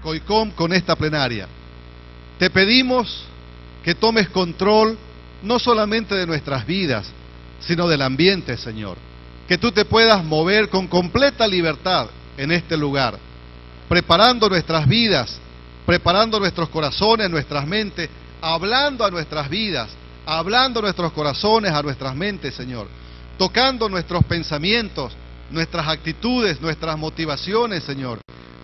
COICOM con esta plenaria. Te pedimos que tomes control no solamente de nuestras vidas, sino del ambiente, Señor. Que tú te puedas mover con completa libertad en este lugar, preparando nuestras vidas, preparando nuestros corazones, nuestras mentes, hablando a nuestras vidas, hablando a nuestros corazones, a nuestras mentes, Señor, tocando nuestros pensamientos, nuestras actitudes, nuestras motivaciones, Señor,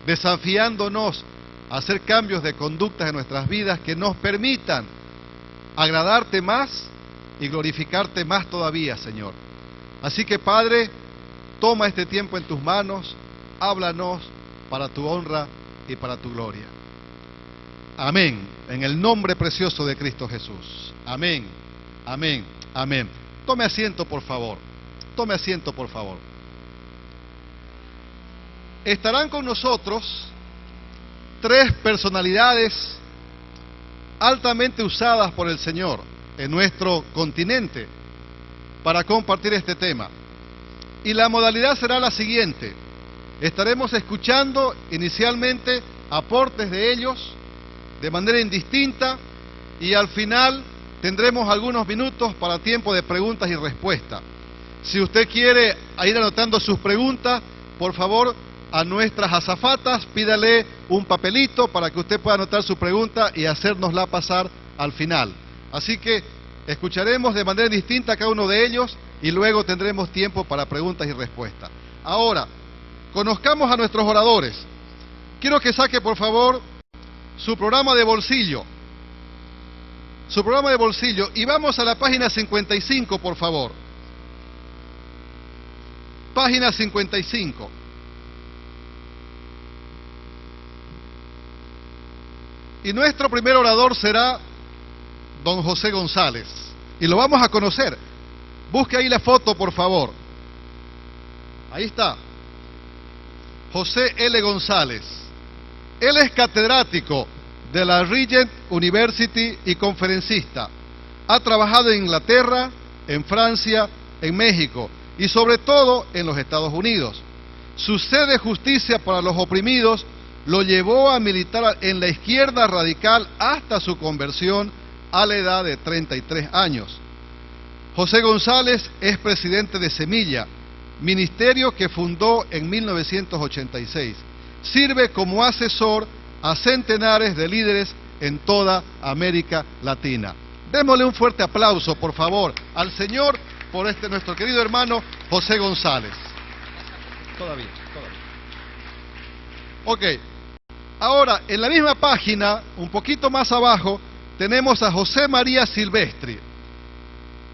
desafiándonos a hacer cambios de conductas en nuestras vidas que nos permitan agradarte más y glorificarte más todavía, Señor. Así que, Padre, toma este tiempo en tus manos, háblanos para tu honra y para tu gloria. Amén. En el nombre precioso de Cristo Jesús. Amén, amén, amén. Tome asiento, por favor. Tome asiento, por favor. Estarán con nosotros tres personalidades altamente usadas por el Señor en nuestro continente para compartir este tema. Y la modalidad será la siguiente. Estaremos escuchando inicialmente aportes de ellos de manera indistinta y al final tendremos algunos minutos para tiempo de preguntas y respuestas. Si usted quiere ir anotando sus preguntas, por favor, a nuestras azafatas pídale un papelito para que usted pueda anotar su pregunta y hacérnosla pasar al final. Así que escucharemos de manera distinta a cada uno de ellos y luego tendremos tiempo para preguntas y respuestas. Ahora, conozcamos a nuestros oradores. Quiero que saque, por favor, su programa de bolsillo. Su programa de bolsillo. Y vamos a la página 55, por favor. Página 55. Y nuestro primer orador será don José González. Y lo vamos a conocer. Busque ahí la foto, por favor. Ahí está. José L. González. Él es catedrático de la Regent University y conferencista. Ha trabajado en Inglaterra, en Francia, en México y sobre todo en los Estados Unidos. Su sed de justicia para los oprimidos lo llevó a militar en la izquierda radical hasta su conversión a la edad de 33 años. José González es presidente de Semilla, ministerio que fundó en 1986. Sirve como asesor a centenares de líderes en toda América Latina. Démosle un fuerte aplauso, por favor, al Señor por nuestro querido hermano José González. Todavía. Ok. Ahora, en la misma página, un poquito más abajo, tenemos a José María Silvestri.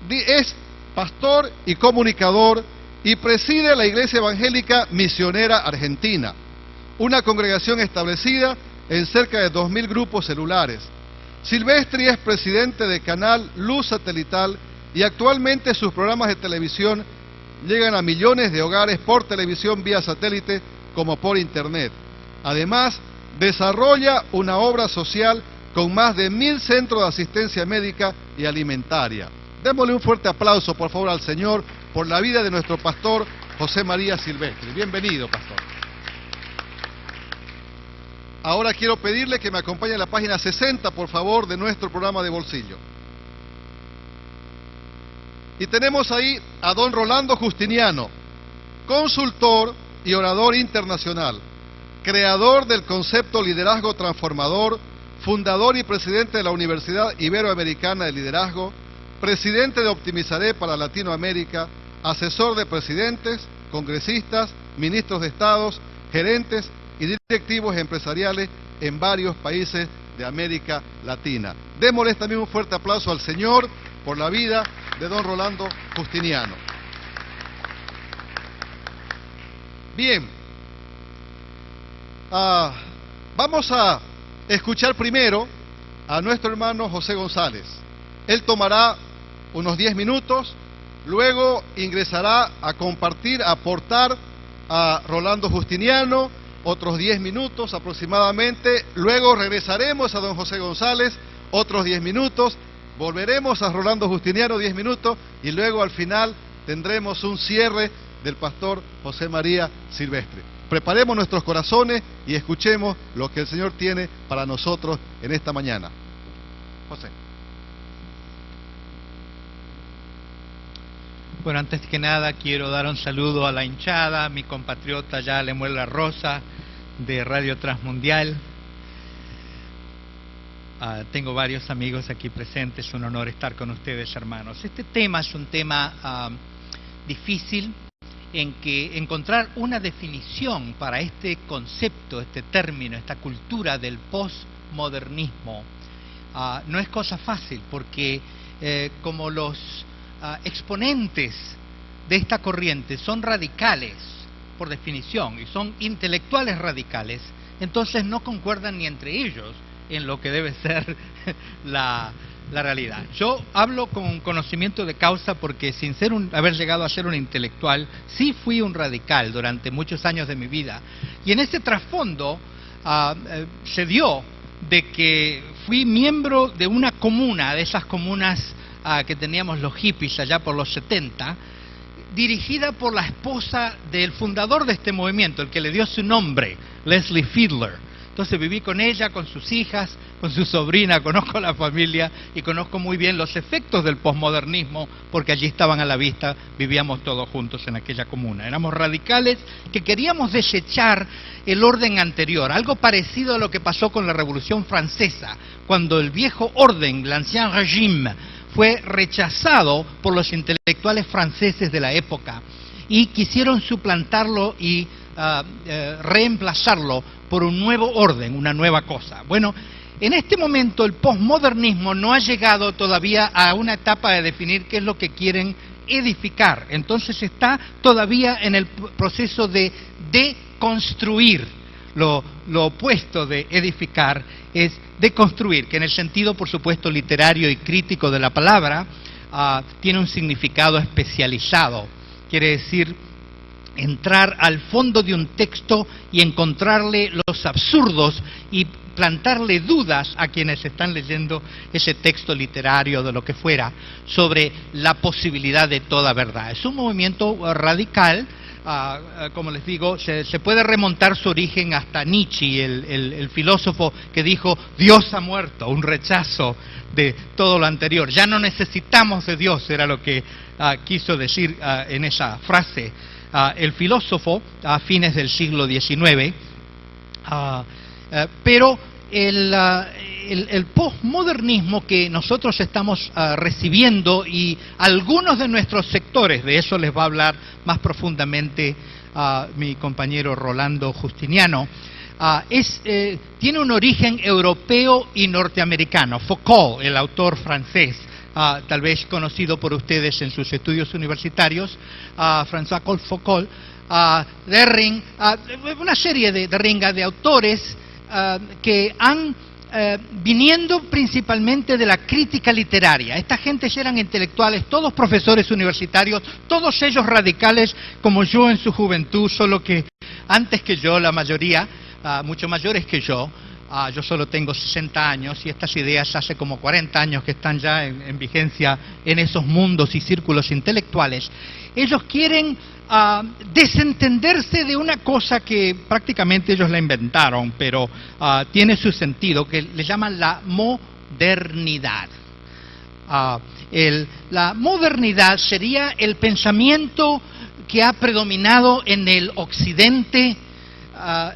Es pastor y comunicador y preside la Iglesia Evangélica Misionera Argentina, una congregación establecida en cerca de 2.000 grupos celulares. Silvestri es presidente de Canal Luz Satelital y actualmente sus programas de televisión llegan a millones de hogares por televisión vía satélite como por internet. Además, desarrolla una obra social con más de 1.000 centros de asistencia médica y alimentaria. Démosle un fuerte aplauso, por favor, al Señor por la vida de nuestro pastor José María Silvestri. Bienvenido, pastor. Ahora quiero pedirle que me acompañe a la página 60, por favor, de nuestro programa de bolsillo. Y tenemos ahí a don Rolando Justiniano, consultor y orador internacional, creador del concepto Liderazgo Transformador, fundador y presidente de la Universidad Iberoamericana de Liderazgo, presidente de Optimizaré para Latinoamérica, asesor de presidentes, congresistas, ministros de estados, gerentes y directivos empresariales en varios países de América Latina. Démosles también un fuerte aplauso al Señor por la vida de don Rolando Justiniano. Bien, vamos a escuchar primero a nuestro hermano José González. Él tomará unos 10 minutos, luego ingresará a compartir, a aportar a Rolando Justiniano, otros 10 minutos aproximadamente, luego regresaremos a don José González, otros 10 minutos, volveremos a Rolando Justiniano 10 minutos y luego al final tendremos un cierre del pastor José María Silvestri. preparemos nuestros corazones y escuchemos lo que el Señor tiene para nosotros en esta mañana. José. Bueno, antes que nada quiero dar un saludo a la hinchada, a mi compatriota ya Lemuel La Rosa de Radio Transmundial. Tengo varios amigos aquí presentes, es un honor estar con ustedes, hermanos. Este tema es un tema difícil, en que encontrar una definición para este concepto, este término, esta cultura del postmodernismo no es cosa fácil, porque como los exponentes de esta corriente son radicales por definición y son intelectuales radicales, entonces no concuerdan ni entre ellos en lo que debe ser la realidad. Yo hablo con conocimiento de causa porque sin haber llegado a ser un intelectual, sí fui un radical durante muchos años de mi vida. Y en ese trasfondo se dio de que fui miembro de una comuna, de esas comunas que teníamos los hippies allá por los 70, dirigida por la esposa del fundador de este movimiento, el que le dio su nombre, Leslie Fiedler. Entonces viví con ella, con sus hijas, con su sobrina, conozco a la familia y conozco muy bien los efectos del posmodernismo, porque allí estaban a la vista, vivíamos todos juntos en aquella comuna. Éramos radicales que queríamos desechar el orden anterior, algo parecido a lo que pasó con la Revolución Francesa, cuando el viejo orden, l'Ancien Régime, fue rechazado por los intelectuales franceses de la época y quisieron suplantarlo y reemplazarlo por un nuevo orden, una nueva cosa. Bueno, en este momento el posmodernismo no ha llegado todavía a una etapa de definir qué es lo que quieren edificar. Entonces está todavía en el proceso de deconstruir. Lo opuesto de edificar es deconstruir, que en el sentido, por supuesto, literario y crítico de la palabra, tiene un significado especializado. Quiere decir entrar al fondo de un texto y encontrarle los absurdos y plantarle dudas a quienes están leyendo ese texto literario de lo que fuera sobre la posibilidad de toda verdad. Es un movimiento radical, como les digo, se puede remontar su origen hasta Nietzsche, el filósofo que dijo Dios ha muerto, un rechazo de todo lo anterior. Ya no necesitamos de Dios, era lo que quiso decir en esa frase. El filósofo a fines del siglo XIX, pero el posmodernismo que nosotros estamos recibiendo, y algunos de nuestros sectores, de eso les va a hablar más profundamente mi compañero Rolando Justiniano, tiene un origen europeo y norteamericano. Foucault, el autor francés, tal vez conocido por ustedes en sus estudios universitarios, François Foucault, Derrida, una serie de autores que han viniendo principalmente de la crítica literaria. Esta gente eran intelectuales, todos profesores universitarios, todos ellos radicales como yo en su juventud, solo que antes que yo, la mayoría, mucho mayores que yo solo tengo 60 años y estas ideas hace como 40 años que están ya en vigencia en esos mundos y círculos intelectuales. Ellos quieren desentenderse de una cosa que prácticamente ellos la inventaron, pero tiene su sentido, que le llaman la modernidad. La modernidad sería el pensamiento que ha predominado en el occidente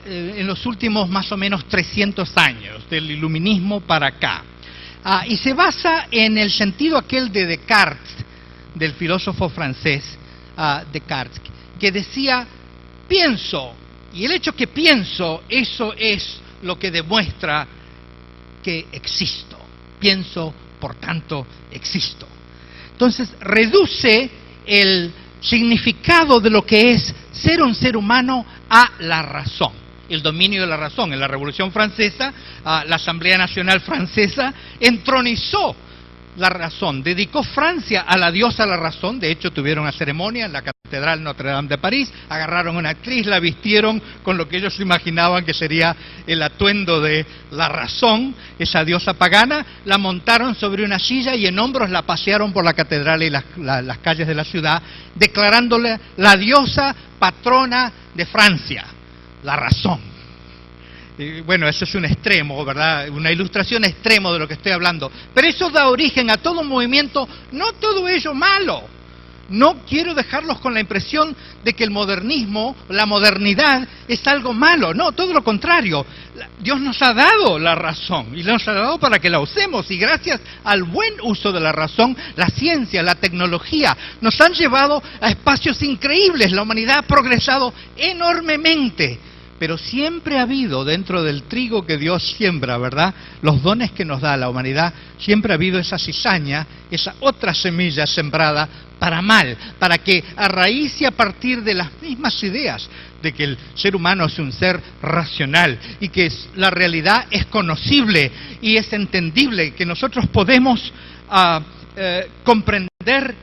en los últimos más o menos 300 años, del iluminismo para acá. Y se basa en el sentido aquel de Descartes, del filósofo francés Descartes, que decía, pienso, y el hecho que pienso, eso es lo que demuestra que existo. Pienso, por tanto, existo. Entonces, reduce el significado de lo que es ser un ser humano a la razón, el dominio de la razón. En la Revolución Francesa, la Asamblea Nacional Francesa entronizó la razón, dedicó Francia a la diosa la razón. De hecho, tuvieron una ceremonia en la Catedral Notre Dame de París, agarraron a una actriz, la vistieron con lo que ellos imaginaban que sería el atuendo de la razón, esa diosa pagana, la montaron sobre una silla y en hombros la pasearon por la catedral y las calles de la ciudad, declarándola la diosa patrona de Francia. la razón. Bueno, eso es un extremo, ¿verdad? Una ilustración extremo de lo que estoy hablando. Pero eso da origen a todo movimiento, no todo ello malo. No quiero dejarlos con la impresión de que el modernismo, la modernidad, es algo malo. No, todo lo contrario. Dios nos ha dado la razón y nos ha dado para que la usemos. Y gracias al buen uso de la razón, la ciencia, la tecnología, nos han llevado a espacios increíbles. La humanidad ha progresado enormemente. Pero siempre ha habido dentro del trigo que Dios siembra, ¿verdad? Los dones que nos da a la humanidad, siempre ha habido esa cizaña, esa otra semilla sembrada para mal, para que a raíz y a partir de las mismas ideas de que el ser humano es un ser racional y que la realidad es conocible y es entendible, que nosotros podemos comprender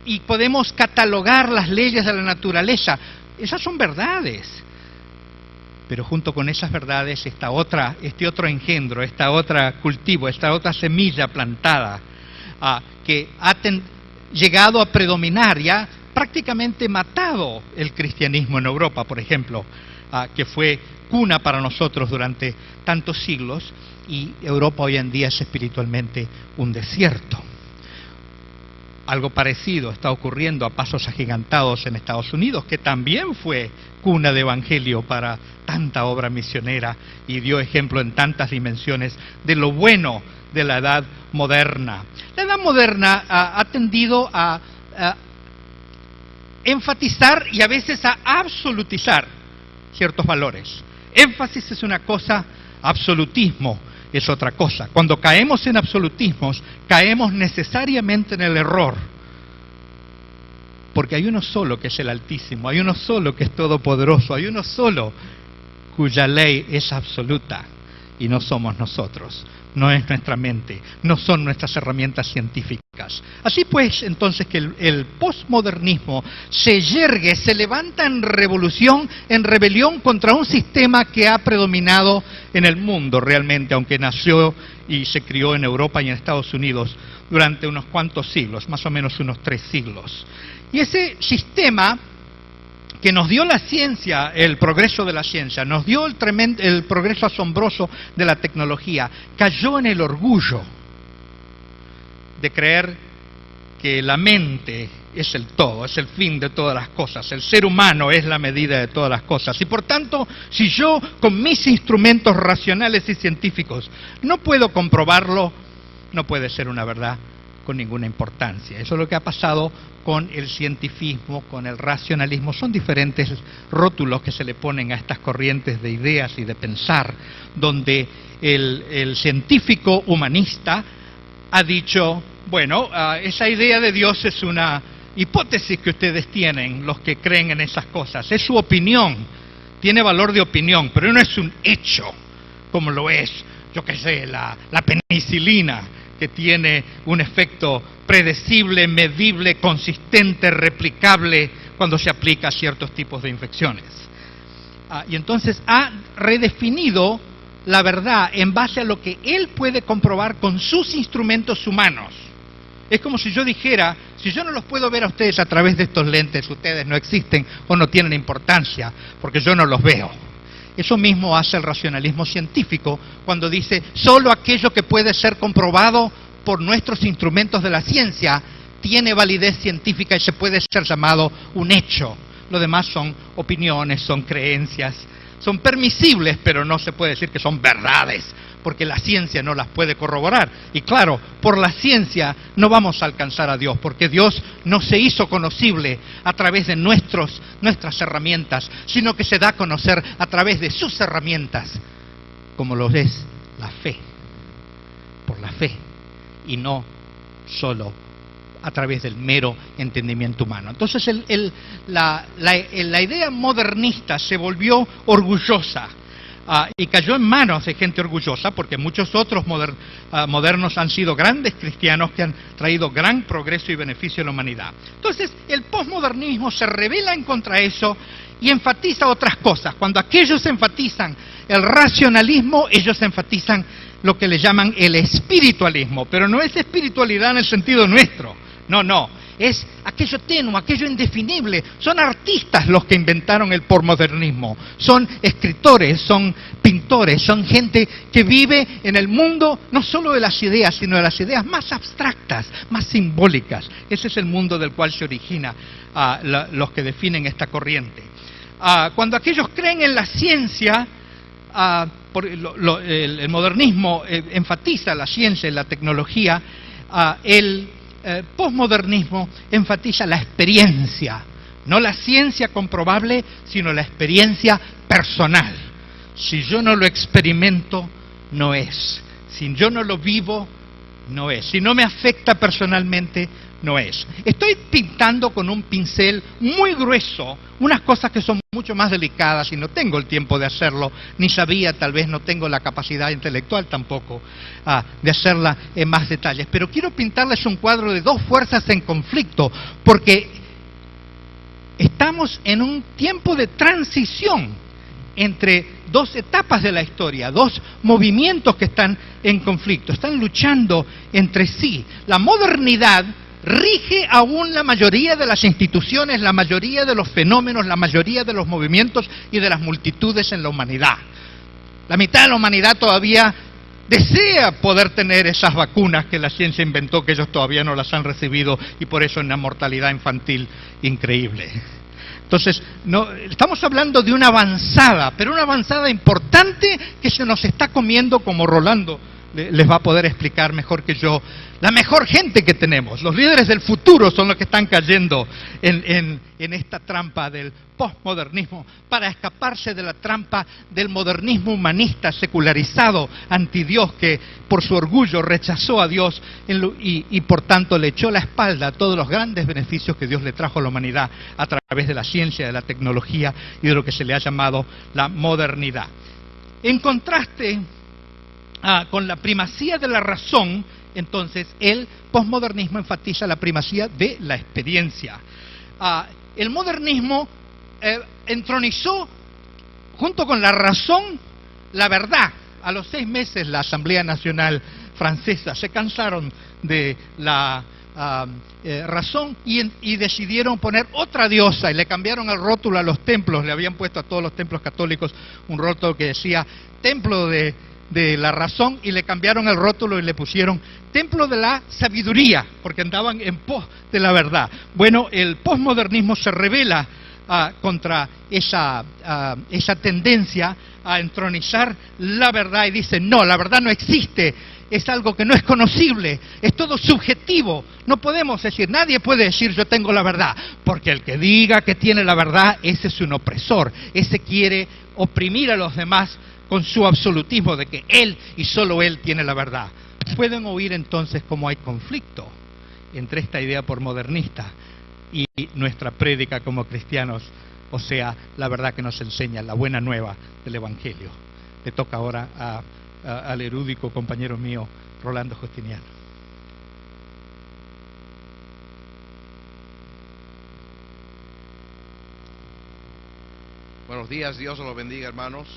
y podemos catalogar las leyes de la naturaleza. Esas son verdades. Pero junto con esas verdades este otro engendro, esta otra cultivo, esta otra semilla plantada que ha llegado a predominar y ha prácticamente matado el cristianismo en Europa, por ejemplo, que fue cuna para nosotros durante tantos siglos, y Europa hoy en día es espiritualmente un desierto. Algo parecido está ocurriendo a pasos agigantados en Estados Unidos, que también fue cuna de evangelio para tanta obra misionera y dio ejemplo en tantas dimensiones de lo bueno de la edad moderna. La edad moderna ha tendido a enfatizar y a veces a absolutizar ciertos valores. Énfasis es una cosa, absolutismo es otra cosa. Cuando caemos en absolutismos, caemos necesariamente en el error. Porque hay uno solo que es el Altísimo, hay uno solo que es todopoderoso, hay uno solo cuya ley es absoluta, y no somos nosotros, no es nuestra mente, no son nuestras herramientas científicas. Así pues, entonces, que el posmodernismo se yergue, se levanta en revolución, en rebelión contra un sistema que ha predominado en el mundo realmente, aunque nació y se crió en Europa y en Estados Unidos durante unos cuantos siglos, más o menos unos 3 siglos. Y ese sistema que nos dio la ciencia, el progreso de la ciencia, nos dio el progreso asombroso de la tecnología, cayó en el orgullo de creer que la mente es el todo, es el fin de todas las cosas, el ser humano es la medida de todas las cosas. Y por tanto, si yo con mis instrumentos racionales y científicos no puedo comprobarlo, no puede ser una verdad con ninguna importancia. Eso es lo que ha pasado con el cientifismo, con el racionalismo. Son diferentes rótulos que se le ponen a estas corrientes de ideas y de pensar, donde el científico humanista ha dicho, bueno, esa idea de Dios es una hipótesis que ustedes tienen, los que creen en esas cosas. Es su opinión, tiene valor de opinión, pero no es un hecho, como lo es, yo qué sé, la penicilina, que tiene un efecto predecible, medible, consistente, replicable cuando se aplica a ciertos tipos de infecciones. Y entonces ha redefinido la verdad en base a lo que él puede comprobar con sus instrumentos humanos. Es como si yo dijera, si yo no los puedo ver a ustedes a través de estos lentes, ustedes no existen o no tienen importancia, porque yo no los veo. Eso mismo hace el racionalismo científico cuando dice, solo aquello que puede ser comprobado por nuestros instrumentos de la ciencia tiene validez científica y se puede ser llamado un hecho. Lo demás son opiniones, son creencias, son permisibles, pero no se puede decir que son verdades, porque la ciencia no las puede corroborar. Y claro, por la ciencia no vamos a alcanzar a Dios, porque Dios no se hizo conocible a través de nuestras herramientas, sino que se da a conocer a través de sus herramientas, como lo es la fe, por la fe, y no solo a través del mero entendimiento humano. Entonces la idea modernista se volvió orgullosa y cayó en manos de gente orgullosa, porque muchos otros modernos han sido grandes cristianos que han traído gran progreso y beneficio a la humanidad. Entonces el posmodernismo se rebela en contra de eso y enfatiza otras cosas. Cuando aquellos enfatizan el racionalismo, ellos enfatizan lo que le llaman el espiritualismo, pero no es espiritualidad en el sentido nuestro. No, es aquello tenue, aquello indefinible. Son artistas los que inventaron el posmodernismo, son escritores, son pintores, son gente que vive en el mundo no solo de las ideas, sino de las ideas más abstractas, más simbólicas. Ese es el mundo del cual se origina los que definen esta corriente. Cuando aquellos creen en la ciencia, el modernismo enfatiza la ciencia y la tecnología, el posmodernismo enfatiza la experiencia, no la ciencia comprobable, sino la experiencia personal. Si yo no lo experimento, no es. Si yo no lo vivo, no es. Si no me afecta personalmente, no es. Estoy pintando con un pincel muy grueso unas cosas que son mucho más delicadas y no tengo el tiempo de hacerlo, ni sabía, tal vez no tengo la capacidad intelectual tampoco de hacerla en más detalles. Pero quiero pintarles un cuadro de dos fuerzas en conflicto, porque estamos en un tiempo de transición entre dos etapas de la historia, dos movimientos que están en conflicto, están luchando entre sí. La modernidad rige aún la mayoría de las instituciones, la mayoría de los fenómenos, la mayoría de los movimientos y de las multitudes en la humanidad. La mitad de la humanidad todavía desea poder tener esas vacunas que la ciencia inventó, que ellos todavía no las han recibido, y por eso hay una mortalidad infantil increíble. Entonces, estamos hablando de una avanzada, pero una avanzada importante que se nos está comiendo, como Rolando les va a poder explicar mejor que yo, la mejor gente que tenemos. Los líderes del futuro son los que están cayendo en esta trampa del postmodernismo para escaparse de la trampa del modernismo humanista secularizado, antidios, que por su orgullo rechazó a Dios y por tanto le echó la espalda a todos los grandes beneficios que Dios le trajo a la humanidad a través de la ciencia, de la tecnología y de lo que se le ha llamado la modernidad. En contraste con la primacía de la razón, entonces el posmodernismo enfatiza la primacía de la experiencia. El modernismo entronizó junto con la razón la verdad. A los 6 meses la Asamblea Nacional Francesa se cansaron de la razón y decidieron poner otra diosa y le cambiaron el rótulo a los templos. Le habían puesto a todos los templos católicos un rótulo que decía Templo de la razón, y le cambiaron el rótulo y le pusieron Templo de la sabiduría, porque andaban en pos de la verdad. Bueno, el posmodernismo se revela contra esa tendencia a entronizar la verdad y dice, no, la verdad no existe, es algo que no es conocible, es todo subjetivo. No podemos decir, nadie puede decir yo tengo la verdad, porque el que diga que tiene la verdad, ese es un opresor, ese quiere oprimir a los demás con su absolutismo de que él y solo él tiene la verdad. Pueden oír entonces cómo hay conflicto entre esta idea posmodernista y nuestra prédica como cristianos, o sea, la verdad que nos enseña, la buena nueva del Evangelio. Le toca ahora al erudito compañero mío, Rolando Justiniano. Buenos días, Dios los bendiga, hermanos.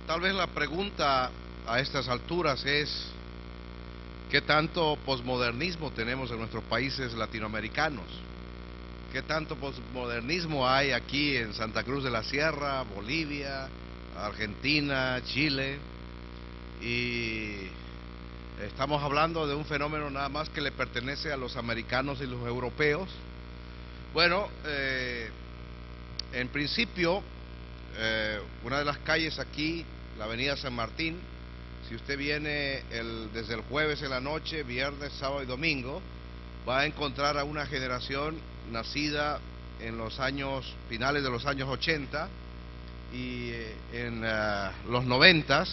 Tal vez la pregunta a estas alturas es ¿qué tanto posmodernismo tenemos en nuestros países latinoamericanos? ¿Qué tanto posmodernismo hay aquí en Santa Cruz de la Sierra, Bolivia, Argentina, Chile? Y estamos hablando de un fenómeno nada más que le pertenece a los americanos y los europeos. Bueno, en principio, una de las calles aquí, la avenida San Martín, si usted viene desde el jueves en la noche, viernes, sábado y domingo, va a encontrar a una generación nacida en los años finales de los años 80 y en los 90,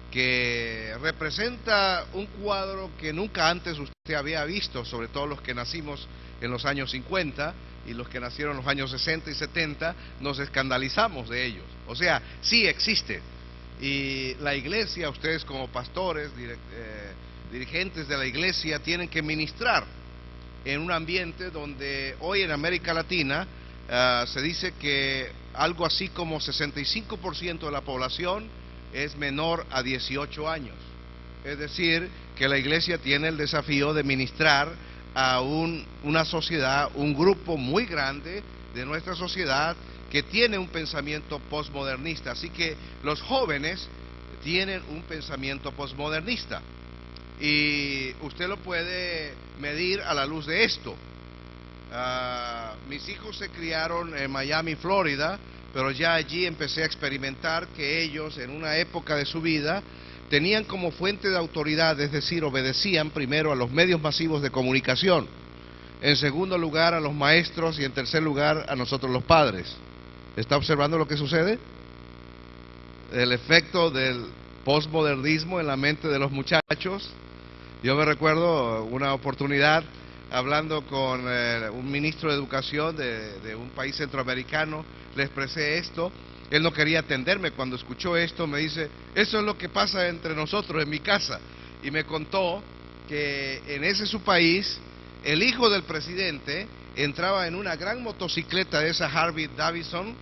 que representa un cuadro que nunca antes usted había visto, sobre todo los que nacimos en los años 50 y los que nacieron en los años 60 y 70, nos escandalizamos de ellos. O sea, sí existe. Y la iglesia, ustedes como pastores, dirigentes de la iglesia, tienen que ministrar en un ambiente donde hoy en América Latina se dice que algo así como 65% de la población es menor a 18 años. Es decir, que la iglesia tiene el desafío de ministrar a una sociedad, un grupo muy grande de nuestra sociedad que tiene un pensamiento posmodernista. Así que los jóvenes tienen un pensamiento posmodernista y usted lo puede medir a la luz de esto. Mis hijos se criaron en Miami, Florida, pero ya allí empecé a experimentar que ellos en una época de su vida tenían como fuente de autoridad, es decir, obedecían primero a los medios masivos de comunicación, en segundo lugar a los maestros y en tercer lugar a nosotros los padres. ¿Está observando lo que sucede? El efecto del posmodernismo en la mente de los muchachos. Yo me recuerdo una oportunidad hablando con un ministro de educación de un país centroamericano, le expresé esto. Él no quería atenderme. Cuando escuchó esto me dice: eso es lo que pasa entre nosotros en mi casa. Y me contó que en ese su país el hijo del presidente entraba en una gran motocicleta de esa Harley Davidson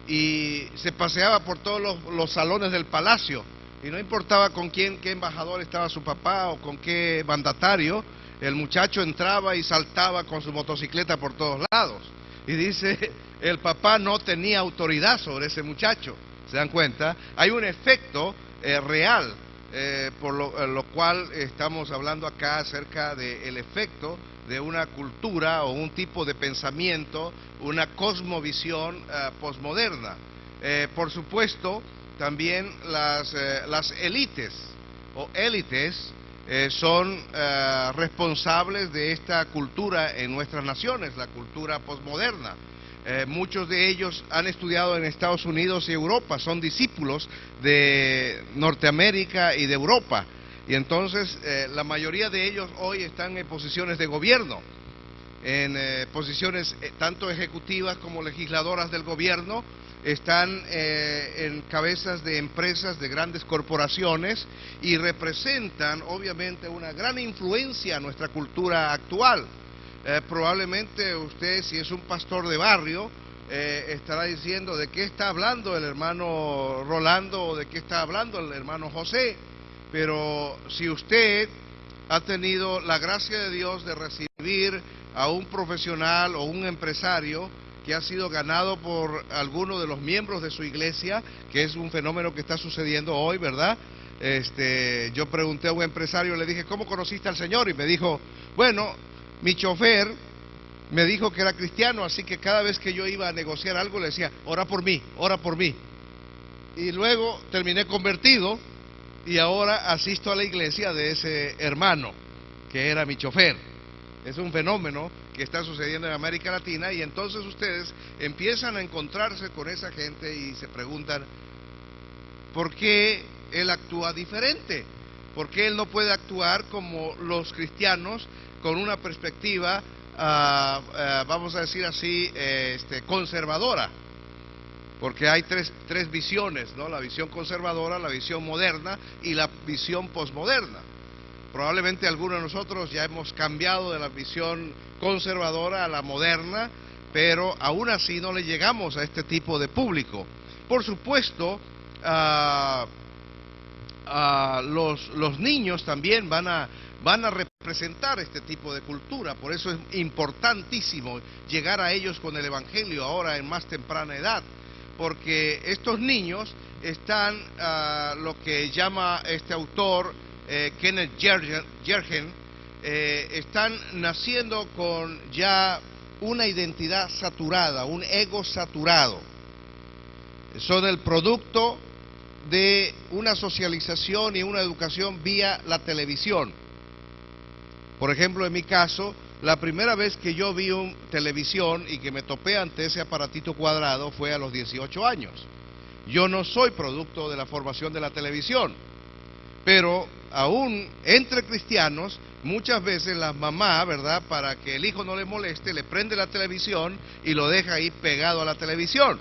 y se paseaba por todos los salones del palacio, y no importaba con qué embajador estaba su papá o con qué mandatario, el muchacho entraba y saltaba con su motocicleta por todos lados. Y dice, el papá no tenía autoridad sobre ese muchacho. ¿Se dan cuenta? Hay un efecto real, por lo cual estamos hablando acá acerca del efecto de una cultura o un tipo de pensamiento, una cosmovisión posmoderna. Por supuesto, también las élites o élites son responsables de esta cultura en nuestras naciones, la cultura posmoderna. Muchos de ellos han estudiado en Estados Unidos y Europa, son discípulos de Norteamérica y de Europa. Y entonces la mayoría de ellos hoy están en posiciones de gobierno, en posiciones tanto ejecutivas como legisladoras del gobierno, están en cabezas de empresas, de grandes corporaciones, y representan obviamente una gran influencia a nuestra cultura actual. Probablemente usted, si es un pastor de barrio, estará diciendo: ¿de qué está hablando el hermano Rolando o de qué está hablando el hermano José? Pero si usted ha tenido la gracia de Dios de recibir a un profesional o un empresario que ha sido ganado por alguno de los miembros de su iglesia, que es un fenómeno que está sucediendo hoy, ¿verdad? Yo pregunté a un empresario, le dije: ¿cómo conociste al Señor? Y me dijo: bueno, mi chofer me dijo que era cristiano, así que cada vez que yo iba a negociar algo le decía: ora por mí, ora por mí. Y luego terminé convertido y ahora asisto a la iglesia de ese hermano que era mi chofer. Es un fenómeno que está sucediendo en América Latina, y entonces ustedes empiezan a encontrarse con esa gente y se preguntan: ¿por qué él actúa diferente? ¿Por qué él no puede actuar como los cristianos con una perspectiva, vamos a decir así, conservadora? Porque hay tres visiones, ¿no? La visión conservadora, la visión moderna y la visión posmoderna. Probablemente algunos de nosotros ya hemos cambiado de la visión conservadora a la moderna, pero aún así no le llegamos a este tipo de público. Por supuesto, los niños también van a representar este tipo de cultura. Por eso es importantísimo llegar a ellos con el Evangelio ahora en más temprana edad, porque estos niños están, lo que llama este autor Kenneth Jergen, están naciendo con ya una identidad saturada, un ego saturado. Son el producto de una socialización y una educación vía la televisión. Por ejemplo, en mi caso, la primera vez que yo vi televisión y que me topé ante ese aparatito cuadrado fue a los 18 años. Yo no soy producto de la formación de la televisión, pero aún entre cristianos, muchas veces la mamá, ¿verdad?, para que el hijo no le moleste, le prende la televisión y lo deja ahí pegado a la televisión.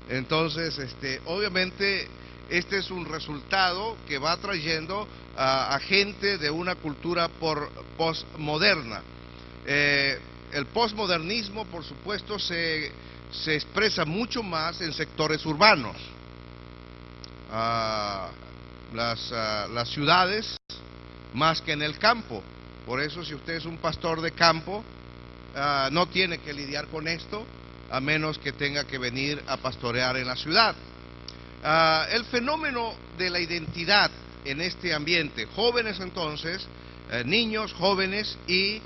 Entonces, obviamente, este es un resultado que va trayendo a gente de una cultura postmoderna. El postmodernismo, por supuesto, se expresa mucho más en sectores urbanos. Las ciudades más que en el campo. Por eso, si usted es un pastor de campo, no tiene que lidiar con esto, a menos que tenga que venir a pastorear en la ciudad. El fenómeno de la identidad en este ambiente, jóvenes entonces, niños, jóvenes y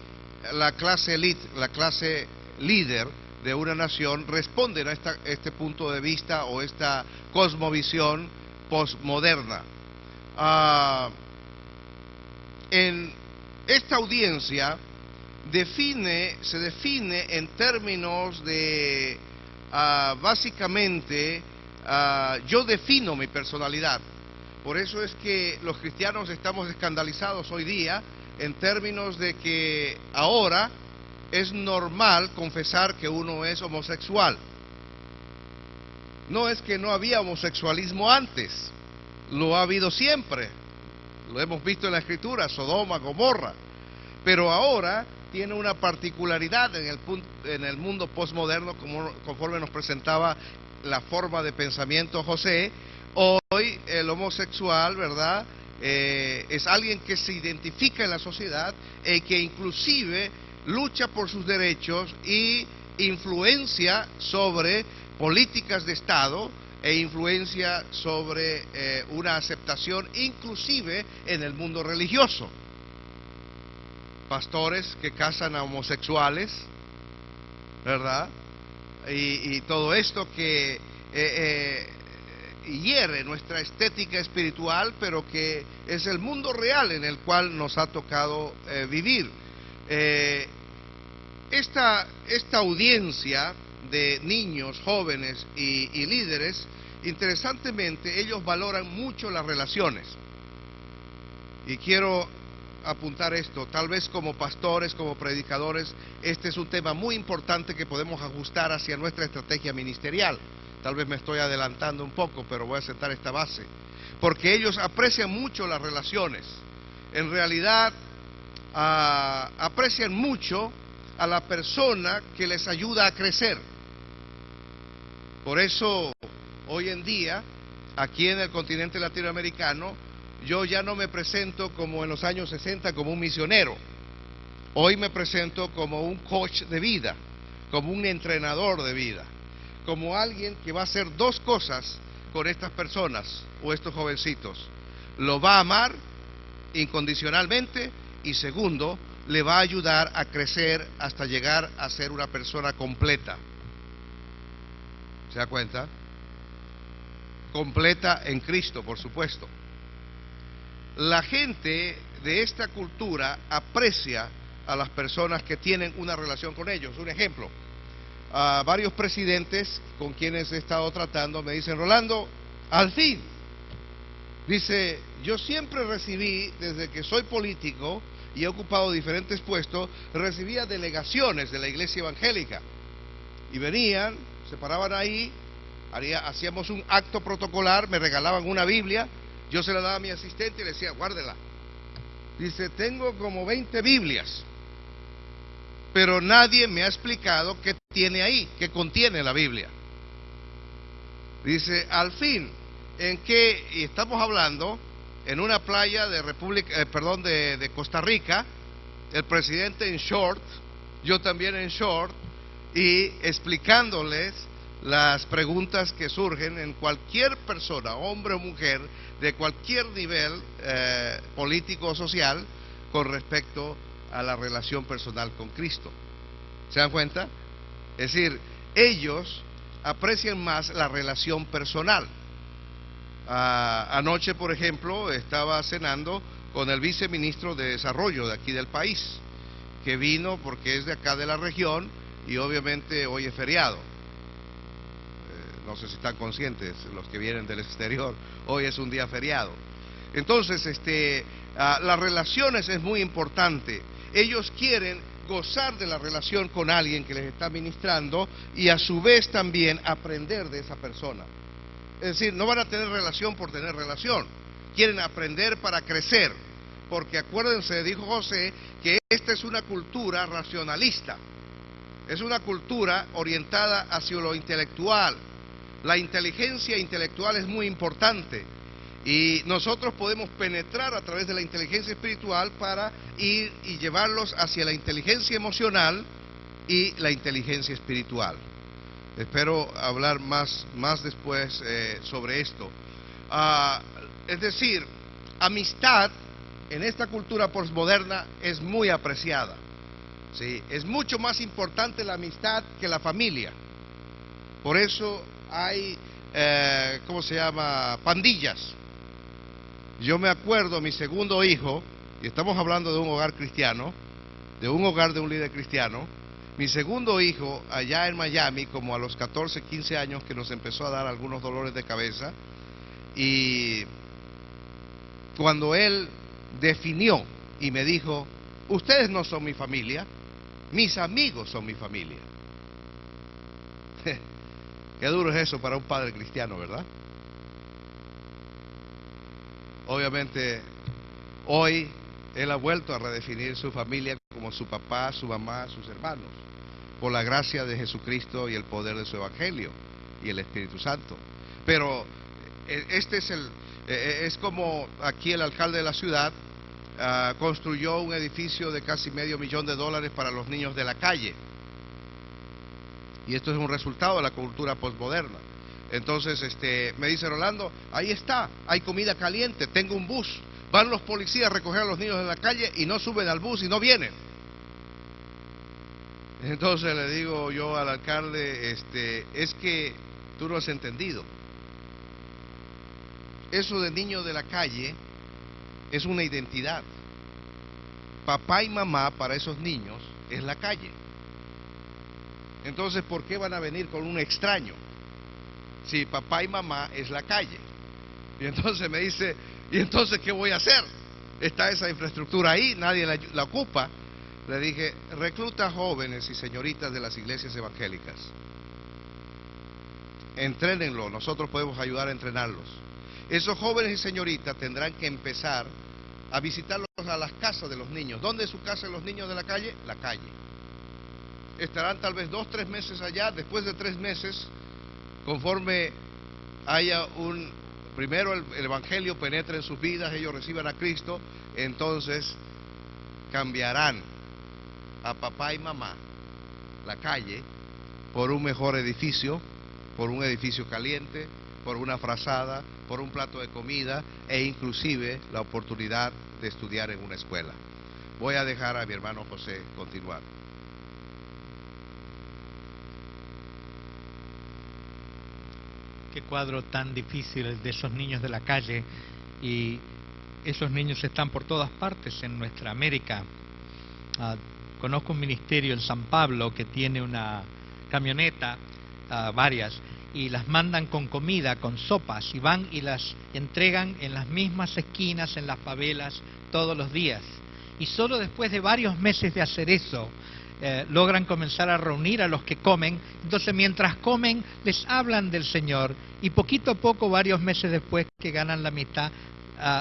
la clase elite, la clase líder de una nación, responden a este punto de vista o esta cosmovisión postmoderna. En esta audiencia se define en términos de, básicamente, yo defino mi personalidad. Por eso es que los cristianos estamos escandalizados hoy día en términos de que ahora es normal confesar que uno es homosexual. No es que no había homosexualismo antes, lo ha habido siempre. Lo hemos visto en la Escritura, Sodoma, Gomorra. Pero ahora tiene una particularidad en el mundo postmoderno, conforme nos presentaba la forma de pensamiento José. Hoy el homosexual, ¿verdad?, es alguien que se identifica en la sociedad y que inclusive lucha por sus derechos y influencia sobre políticas de Estado e influencia sobre una aceptación inclusive en el mundo religioso. Pastores que casan a homosexuales, ¿verdad? Y todo esto que hiere nuestra estética espiritual, pero que es el mundo real en el cual nos ha tocado vivir. Esta audiencia de niños, jóvenes y líderes, interesantemente, ellos valoran mucho las relaciones. Y quiero apuntar esto, tal vez como pastores, como predicadores, este es un tema muy importante que podemos ajustar hacia nuestra estrategia ministerial. Tal vez me estoy adelantando un poco, pero voy a sentar esta base. Porque ellos aprecian mucho las relaciones. En realidad, aprecian mucho a la persona que les ayuda a crecer. Por eso, hoy en día, aquí en el continente latinoamericano, yo ya no me presento como en los años 60 como un misionero. Hoy me presento como un coach de vida, como un entrenador de vida, como alguien que va a hacer dos cosas con estas personas o estos jovencitos. Lo va a amar incondicionalmente y segundo, le va a ayudar a crecer hasta llegar a ser una persona completa. ¿Se da cuenta? Completa en Cristo, por supuesto. La gente de esta cultura aprecia a las personas que tienen una relación con ellos. Un ejemplo, varios presidentes con quienes he estado tratando me dicen: Rolando, al fin, dice, yo siempre recibí, desde que soy político y he ocupado diferentes puestos, recibía delegaciones de la iglesia evangélica y venían, se paraban ahí, hacíamos un acto protocolar, me regalaban una Biblia, yo se la daba a mi asistente y le decía: guárdela. Dice: tengo como 20 Biblias, pero nadie me ha explicado qué tiene ahí, qué contiene la Biblia. Dice: al fin, y estamos hablando en una playa de de Costa Rica, el presidente en short, yo también en short, y explicándoles las preguntas que surgen en cualquier persona, hombre o mujer, de cualquier nivel político o social, con respecto a la relación personal con Cristo. ¿Se dan cuenta? Es decir, ellos aprecian más la relación personal. Anoche, por ejemplo, estaba cenando con el viceministro de Desarrollo de aquí del país, que vino porque es de acá de la región y obviamente hoy es feriado. No sé si están conscientes los que vienen del exterior, hoy es un día feriado. Entonces, las relaciones es muy importante. Ellos quieren gozar de la relación con alguien que les está ministrando y a su vez también aprender de esa persona. Es decir, no van a tener relación por tener relación, quieren aprender para crecer, porque acuérdense, dijo José, que esta es una cultura racionalista, es una cultura orientada hacia lo intelectual. La inteligencia intelectual es muy importante. Y nosotros podemos penetrar a través de la inteligencia espiritual para ir y llevarlos hacia la inteligencia emocional y la inteligencia espiritual. Espero hablar más después sobre esto. Es decir, amistad en esta cultura postmoderna es muy apreciada. ¿Sí? Es mucho más importante la amistad que la familia. Por eso hay, ¿cómo se llama?, pandillas. Yo me acuerdo, mi segundo hijo, y estamos hablando de un hogar cristiano, de un hogar de un líder cristiano, mi segundo hijo, allá en Miami, como a los 14, 15 años, que nos empezó a dar algunos dolores de cabeza, y cuando él definió y me dijo, ustedes no son mi familia, mis amigos son mi familia. Qué duro es eso para un padre cristiano, ¿verdad? Obviamente, hoy él ha vuelto a redefinir su familia como su papá, su mamá, sus hermanos, por la gracia de Jesucristo y el poder de su Evangelio y el Espíritu Santo. Pero este es como aquí el alcalde de la ciudad construyó un edificio de casi $500,000 para los niños de la calle. Y esto es un resultado de la cultura postmoderna. Entonces me dice Rolando, ahí está, hay comida caliente, tengo un bus, van los policías a recoger a los niños de la calle y no suben al bus y no vienen. Entonces le digo yo al alcalde, es que tú no has entendido. Eso de niño de la calle es una identidad. Papá y mamá para esos niños es la calle. Entonces, ¿por qué van a venir con un extraño? Si papá y mamá es la calle. Y entonces me dice, ¿y entonces qué voy a hacer? Está esa infraestructura ahí, nadie la ocupa. Le dije, recluta jóvenes y señoritas de las iglesias evangélicas. Entrénenlo, nosotros podemos ayudar a entrenarlos. Esos jóvenes y señoritas tendrán que empezar a visitarlos a las casas de los niños. ¿Dónde es su casa de los niños de la calle? La calle. Estarán tal vez 2, 3 meses allá. Después de 3 meses, conforme haya primero el Evangelio penetre en sus vidas, ellos reciban a Cristo, entonces cambiarán a papá y mamá la calle por un mejor edificio, por un edificio caliente, por una frazada, por un plato de comida e inclusive la oportunidad de estudiar en una escuela. Voy a dejar a mi hermano José continuar. Qué cuadro tan difícil el de esos niños de la calle, y esos niños están por todas partes en nuestra América. Conozco un ministerio en San Pablo que tiene una camioneta, varias, y las mandan con comida, con sopas, y van y las entregan en las mismas esquinas, en las favelas, todos los días. Y solo después de varios meses de hacer eso, logran comenzar a reunir a los que comen. Entonces, mientras comen, les hablan del Señor, y poquito a poco, varios meses después que ganan la mitad,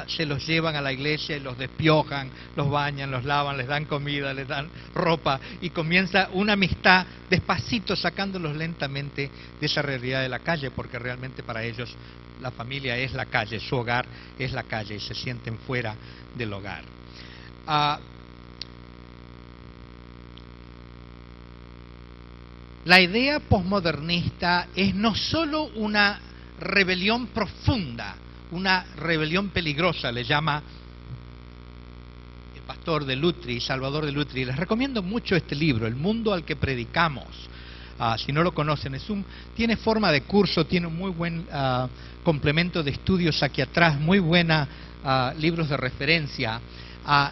se los llevan a la iglesia y los despiojan, los bañan, los lavan, les dan comida, les dan ropa, y comienza una amistad despacito, sacándolos lentamente de esa realidad de la calle, porque realmente para ellos la familia es la calle, su hogar es la calle, y se sienten fuera del hogar. La idea posmodernista es no solo una rebelión profunda, una rebelión peligrosa, le llama el pastor de Lutry, Salvador de Lutry. Les recomiendo mucho este libro, El mundo al que predicamos. Si no lo conocen, tiene forma de curso, tiene un muy buen complemento de estudios aquí atrás, muy buena libros de referencia.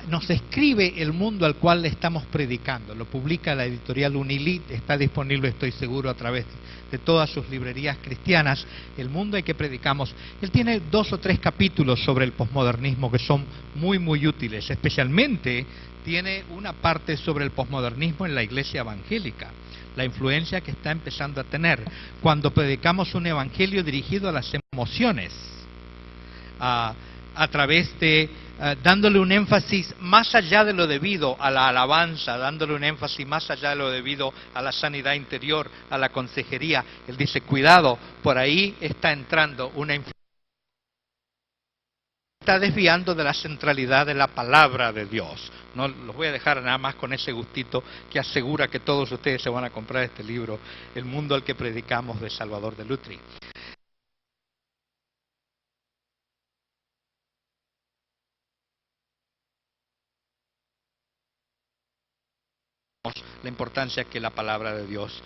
Nos describe el mundo al cual le estamos predicando. Lo publica la editorial Unilit, está disponible, estoy seguro, a través de todas sus librerías cristianas. El mundo al que predicamos. Él tiene 2 o 3 capítulos sobre el posmodernismo que son muy, muy útiles. Especialmente tiene una parte sobre el posmodernismo en la iglesia evangélica, la influencia que está empezando a tener cuando predicamos un evangelio dirigido a las emociones, a través de dándole un énfasis más allá de lo debido a la alabanza, dándole un énfasis más allá de lo debido a la sanidad interior, a la consejería. Él dice, cuidado, por ahí está entrando una influencia está desviando de la centralidad de la palabra de Dios. No los voy a dejar nada más con ese gustito que asegura que todos ustedes se van a comprar este libro, El mundo al que predicamos, de Salvador de Lutry. La importancia que la palabra de Dios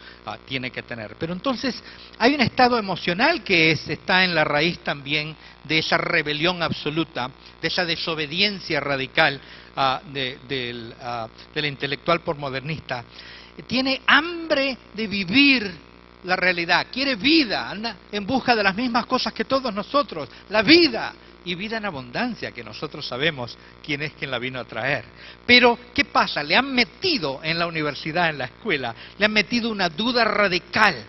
tiene que tener. Pero entonces hay un estado emocional que está en la raíz también de esa rebelión absoluta, de esa desobediencia radical del intelectual posmodernista. Tiene hambre de vivir la realidad, quiere vida, anda en busca de las mismas cosas que todos nosotros, la vida. Y vida en abundancia, que nosotros sabemos quién es quien la vino a traer. Pero, ¿qué pasa? Le han metido en la universidad, en la escuela, le han metido una duda radical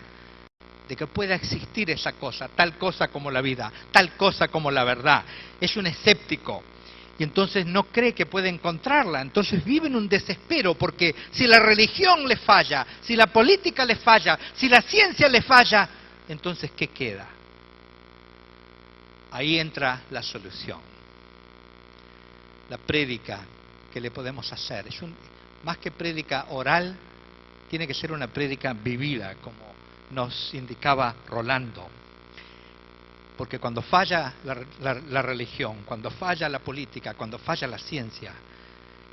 de que pueda existir esa cosa, tal cosa como la vida, tal cosa como la verdad. Es un escéptico y entonces no cree que puede encontrarla. Entonces vive en un desespero, porque si la religión le falla, si la política le falla, si la ciencia le falla, entonces ¿qué queda? Ahí entra la solución. La prédica que le podemos hacer es más que prédica oral, tiene que ser una prédica vivida, como nos indicaba Rolando. Porque cuando falla la religión, cuando falla la política, cuando falla la ciencia,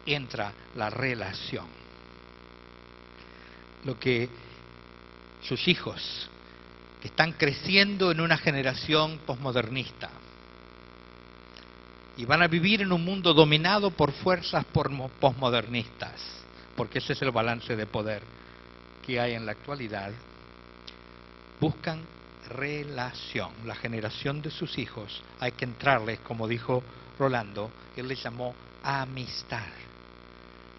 entra la relación. Lo que sus hijos, que están creciendo en una generación posmodernista y van a vivir en un mundo dominado por fuerzas posmodernistas, porque ese es el balance de poder que hay en la actualidad, buscan relación. La generación de sus hijos hay que entrarles, como dijo Rolando, él les llamó amistad,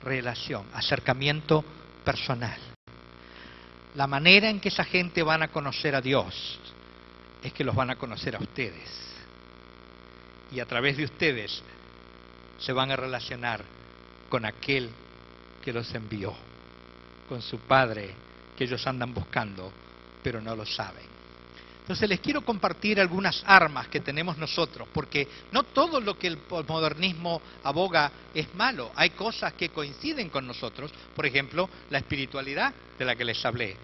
relación, acercamiento personal. La manera en que esa gente van a conocer a Dios es que los van a conocer a ustedes. Y a través de ustedes se van a relacionar con aquel que los envió, con su Padre que ellos andan buscando, pero no lo saben. Entonces les quiero compartir algunas armas que tenemos nosotros, porque no todo lo que el posmodernismo aboga es malo. Hay cosas que coinciden con nosotros, por ejemplo, la espiritualidad de la que les hablé.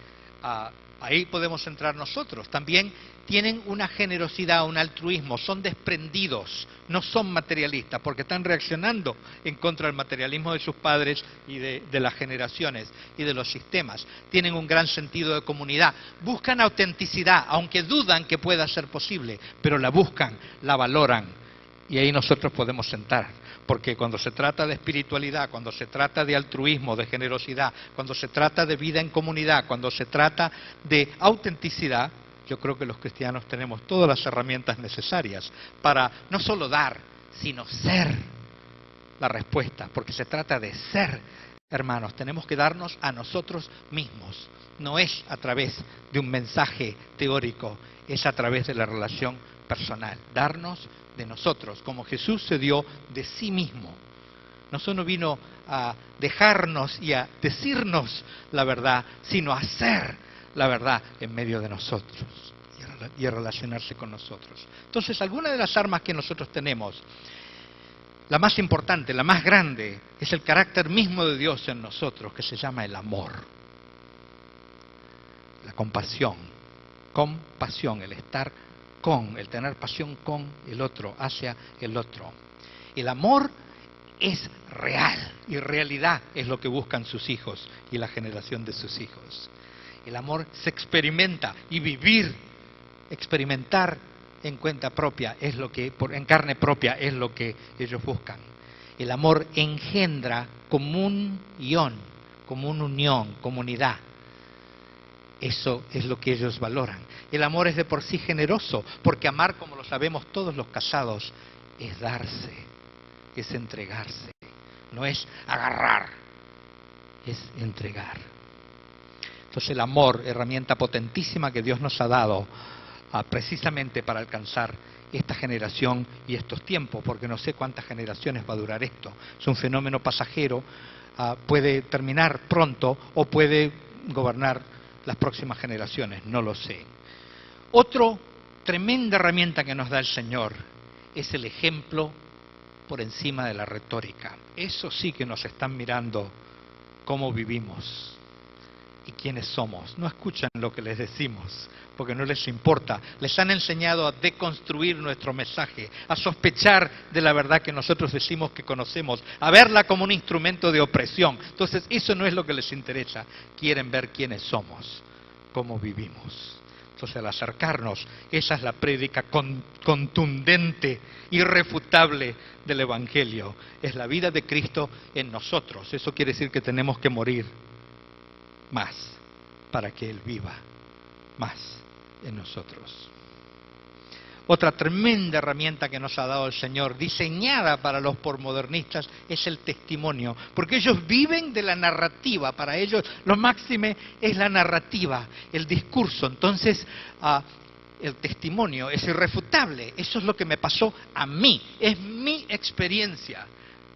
Ahí podemos entrar nosotros. También tienen una generosidad, un altruismo, son desprendidos, no son materialistas, porque están reaccionando en contra del materialismo de sus padres y de las generaciones y de los sistemas. Tienen un gran sentido de comunidad, buscan autenticidad, aunque dudan que pueda ser posible, pero la buscan, la valoran, y ahí nosotros podemos sentar. Porque cuando se trata de espiritualidad, cuando se trata de altruismo, de generosidad, cuando se trata de vida en comunidad, cuando se trata de autenticidad, yo creo que los cristianos tenemos todas las herramientas necesarias para no solo dar, sino ser la respuesta. Porque se trata de ser, hermanos, tenemos que darnos a nosotros mismos. No es a través de un mensaje teórico, es a través de la relación personal. Darnos de nosotros, como Jesús se dio de sí mismo. No solo vino a dejarnos y a decirnos la verdad, sino a hacer la verdad en medio de nosotros y a relacionarse con nosotros. Entonces, algunas de las armas que nosotros tenemos, la más importante, la más grande, es el carácter mismo de Dios en nosotros, que se llama el amor, la compasión, el estar con, el tener pasión con el otro, hacia el otro. El amor es real, y realidad es lo que buscan sus hijos y la generación de sus hijos. El amor se experimenta, y vivir, experimentar en cuenta propia es lo que, en carne propia es lo que ellos buscan. El amor engendra comunión, comunidad. Eso es lo que ellos valoran. El amor es de por sí generoso, porque amar, como lo sabemos todos los casados, es darse, es entregarse. No es agarrar, es entregar. Entonces el amor, herramienta potentísima que Dios nos ha dado precisamente para alcanzar esta generación y estos tiempos, porque no sé cuántas generaciones va a durar esto. Es un fenómeno pasajero, puede terminar pronto o puede gobernar las próximas generaciones, no lo sé. Otra tremenda herramienta que nos da el Señor es el ejemplo por encima de la retórica. Eso sí que nos están mirando cómo vivimos y quiénes somos. No escuchan lo que les decimos porque no les importa. Les han enseñado a deconstruir nuestro mensaje, a sospechar de la verdad que nosotros decimos que conocemos, a verla como un instrumento de opresión. Entonces eso no es lo que les interesa. Quieren ver quiénes somos, cómo vivimos. Entonces al acercarnos, esa es la prédica contundente, irrefutable del Evangelio. Es la vida de Cristo en nosotros. Eso quiere decir que tenemos que morir más para que Él viva más en nosotros. Otra tremenda herramienta que nos ha dado el Señor, diseñada para los posmodernistas, es el testimonio. Porque ellos viven de la narrativa. Para ellos lo máximo es la narrativa, el discurso. Entonces, el testimonio es irrefutable. Eso es lo que me pasó a mí. Es mi experiencia.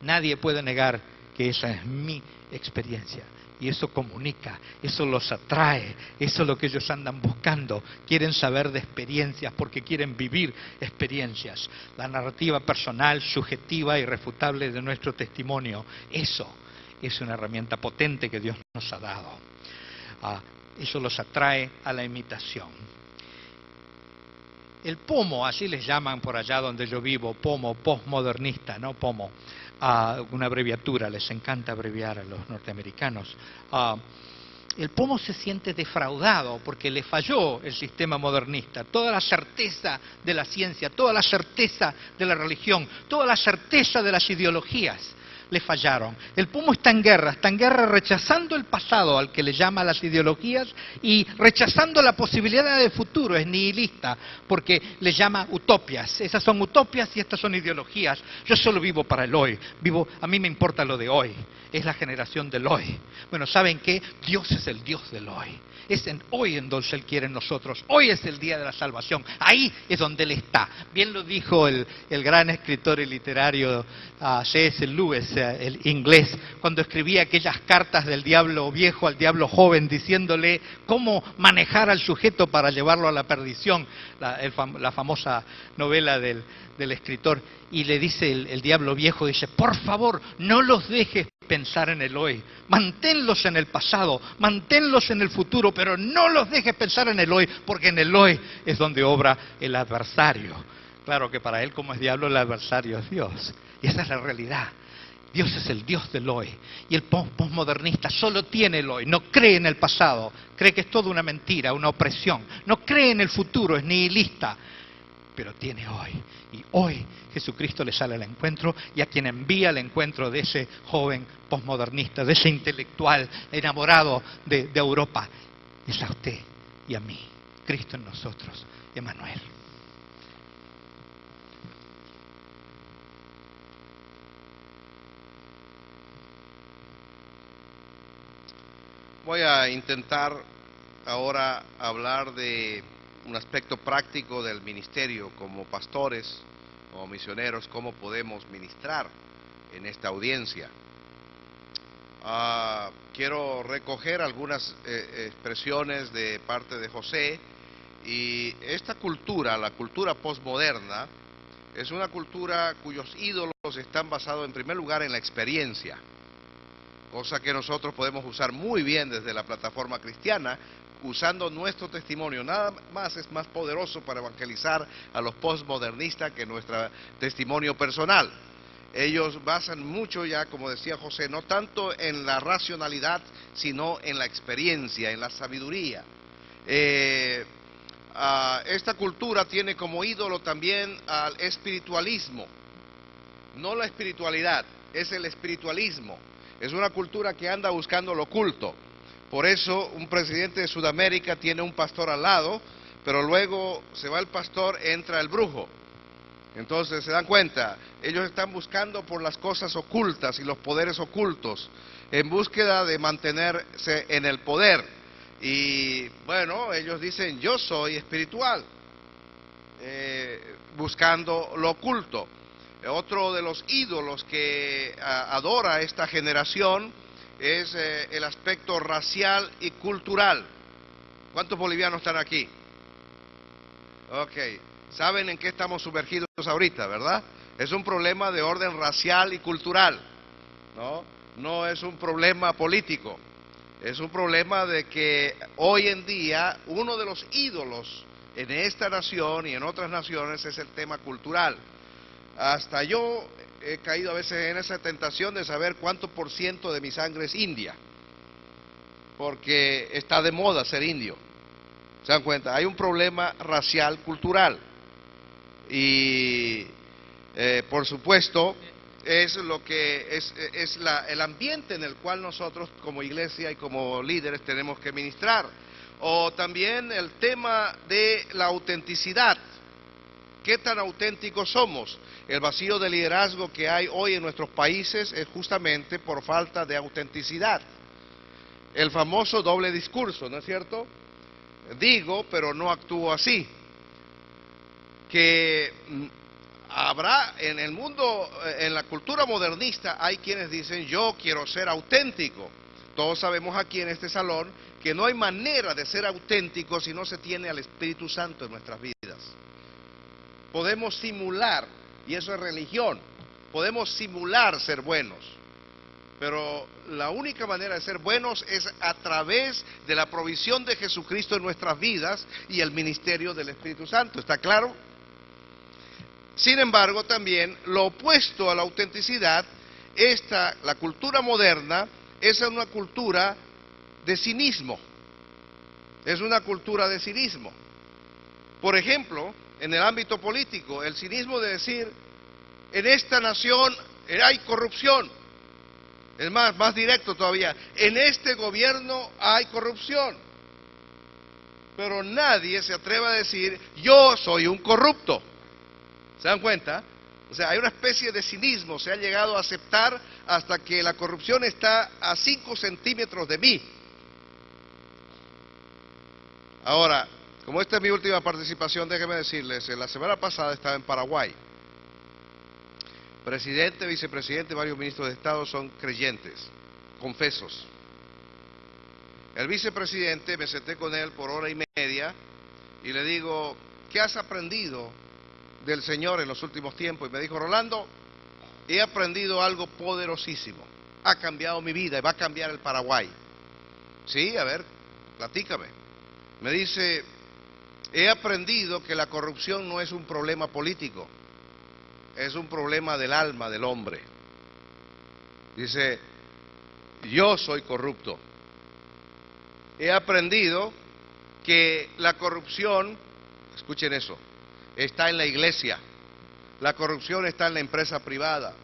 Nadie puede negar que esa es mi experiencia. Y eso comunica, eso los atrae, eso es lo que ellos andan buscando. Quieren saber de experiencias porque quieren vivir experiencias. La narrativa personal, subjetiva, irrefutable de nuestro testimonio. Eso es una herramienta potente que Dios nos ha dado. Eso los atrae a la imitación. El POMO, así les llaman por allá donde yo vivo, POMO, postmodernista, ¿no? POMO. Una abreviatura, les encanta abreviar a los norteamericanos. El POMO se siente defraudado porque le falló el sistema modernista. Toda la certeza de la ciencia, toda la certeza de la religión, toda la certeza de las ideologías le fallaron. El POMO está en guerra rechazando el pasado, al que le llama las ideologías, y rechazando la posibilidad de futuro. Es nihilista, porque le llama utopias. Esas son utopias y estas son ideologías. Yo solo vivo para el hoy. A mí me importa lo de hoy. Es la generación del hoy. Bueno, ¿saben qué? Dios es el Dios del hoy. Es en hoy en donde Él quiere en nosotros. Hoy es el día de la salvación. Ahí es donde Él está. Bien lo dijo el gran escritor y literario C.S. Lewis, el inglés, cuando escribía aquellas cartas del diablo viejo al diablo joven, diciéndole cómo manejar al sujeto para llevarlo a la perdición. La famosa novela del escritor. Y le dice el diablo viejo, dice, por favor, no los dejes pensar en el hoy, manténlos en el pasado, manténlos en el futuro, pero no los dejes pensar en el hoy, porque en el hoy es donde obra el adversario. Claro que para él, como es diablo, el adversario es Dios, y esa es la realidad. Dios es el Dios del hoy, y el posmodernista solo tiene el hoy, no cree en el pasado, cree que es toda una mentira, una opresión, no cree en el futuro, es nihilista, pero tiene hoy. Y hoy Jesucristo le sale al encuentro, y a quien envía al encuentro de ese joven posmodernista, de ese intelectual enamorado de Europa, es a usted y a mí. Cristo en nosotros, Emmanuel. Voy a intentar ahora hablar de un aspecto práctico del ministerio como pastores o misioneros, cómo podemos ministrar en esta audiencia. Quiero recoger algunas expresiones de parte de José, y esta cultura, la cultura postmoderna, es una cultura cuyos ídolos están basados en primer lugar en la experiencia, cosa que nosotros podemos usar muy bien desde la plataforma cristiana, usando nuestro testimonio. Nada más es más poderoso para evangelizar a los postmodernistas que nuestro testimonio personal. Ellos basan mucho ya, como decía José, no tanto en la racionalidad, sino en la experiencia, en la sabiduría. Esta cultura tiene como ídolo también al espiritualismo. No la espiritualidad, es el espiritualismo. Es una cultura que anda buscando lo oculto. Por eso un presidente de Sudamérica tiene un pastor al lado, pero luego se va el pastor, entra el brujo. Entonces se dan cuenta, ellos están buscando por las cosas ocultas y los poderes ocultos, en búsqueda de mantenerse en el poder. Y bueno, ellos dicen, yo soy espiritual, buscando lo oculto. Otro de los ídolos que adora esta generación es el aspecto racial y cultural. ¿Cuántos bolivianos están aquí? Ok, saben en qué estamos sumergidos ahorita, ¿verdad? Es un problema de orden racial y cultural, ¿no? No es un problema político. Es un problema de que hoy en día uno de los ídolos en esta nación y en otras naciones es el tema cultural. Hasta yo he caído a veces en esa tentación de saber cuánto por ciento de mi sangre es india, porque está de moda ser indio. ¿Se dan cuenta? Hay un problema racial, cultural. Y por supuesto es lo que es el ambiente en el cual nosotros como iglesia y como líderes tenemos que ministrar. O también el tema de la autenticidad. ¿Qué tan auténticos somos? El vacío de liderazgo que hay hoy en nuestros países es justamente por falta de autenticidad. El famoso doble discurso, ¿no es cierto? Digo, pero no actúo así. Que habrá en el mundo, en la cultura modernista, hay quienes dicen, yo quiero ser auténtico. Todos sabemos aquí en este salón que no hay manera de ser auténtico si no se tiene al Espíritu Santo en nuestras vidas. Podemos simular, y eso es religión, podemos simular ser buenos, pero la única manera de ser buenos es a través de la provisión de Jesucristo en nuestras vidas y el ministerio del Espíritu Santo, ¿está claro? Sin embargo, también lo opuesto a la autenticidad, la cultura moderna, es una cultura de cinismo, es una cultura de cinismo. Por ejemplo, en el ámbito político, el cinismo de decir, en esta nación hay corrupción. Es más directo todavía, en este gobierno hay corrupción. Pero nadie se atreve a decir, yo soy un corrupto. ¿Se dan cuenta? O sea, hay una especie de cinismo, se ha llegado a aceptar hasta que la corrupción está a 5 centímetros de mí. Ahora, como esta es mi última participación, déjenme decirles, la semana pasada estaba en Paraguay. Presidente, vicepresidente y varios ministros de Estado son creyentes, confesos. El vicepresidente, me senté con él por hora y media y le digo, ¿qué has aprendido del Señor en los últimos tiempos? Y me dijo, Rolando, he aprendido algo poderosísimo. Ha cambiado mi vida y va a cambiar el Paraguay. Sí, a ver, platícame. Me dice, he aprendido que la corrupción no es un problema político, es un problema del alma del hombre. Dice, yo soy corrupto. He aprendido que la corrupción, escuchen eso, está en la iglesia, la corrupción está en la empresa privada,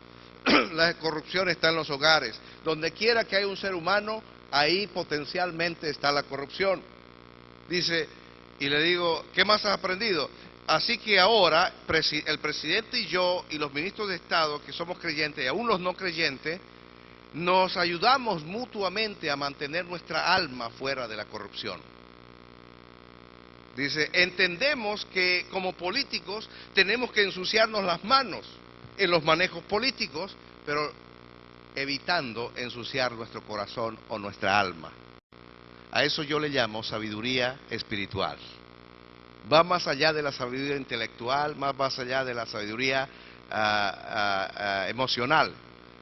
la corrupción está en los hogares. Donde quiera que haya un ser humano, ahí potencialmente está la corrupción. Dice, y le digo, ¿qué más has aprendido? Así que ahora el presidente y yo y los ministros de Estado que somos creyentes y aún los no creyentes, nos ayudamos mutuamente a mantener nuestra alma fuera de la corrupción. Dice, entendemos que como políticos tenemos que ensuciarnos las manos en los manejos políticos, pero evitando ensuciar nuestro corazón o nuestra alma. A eso yo le llamo sabiduría espiritual. Va más allá de la sabiduría intelectual, más allá de la sabiduría emocional.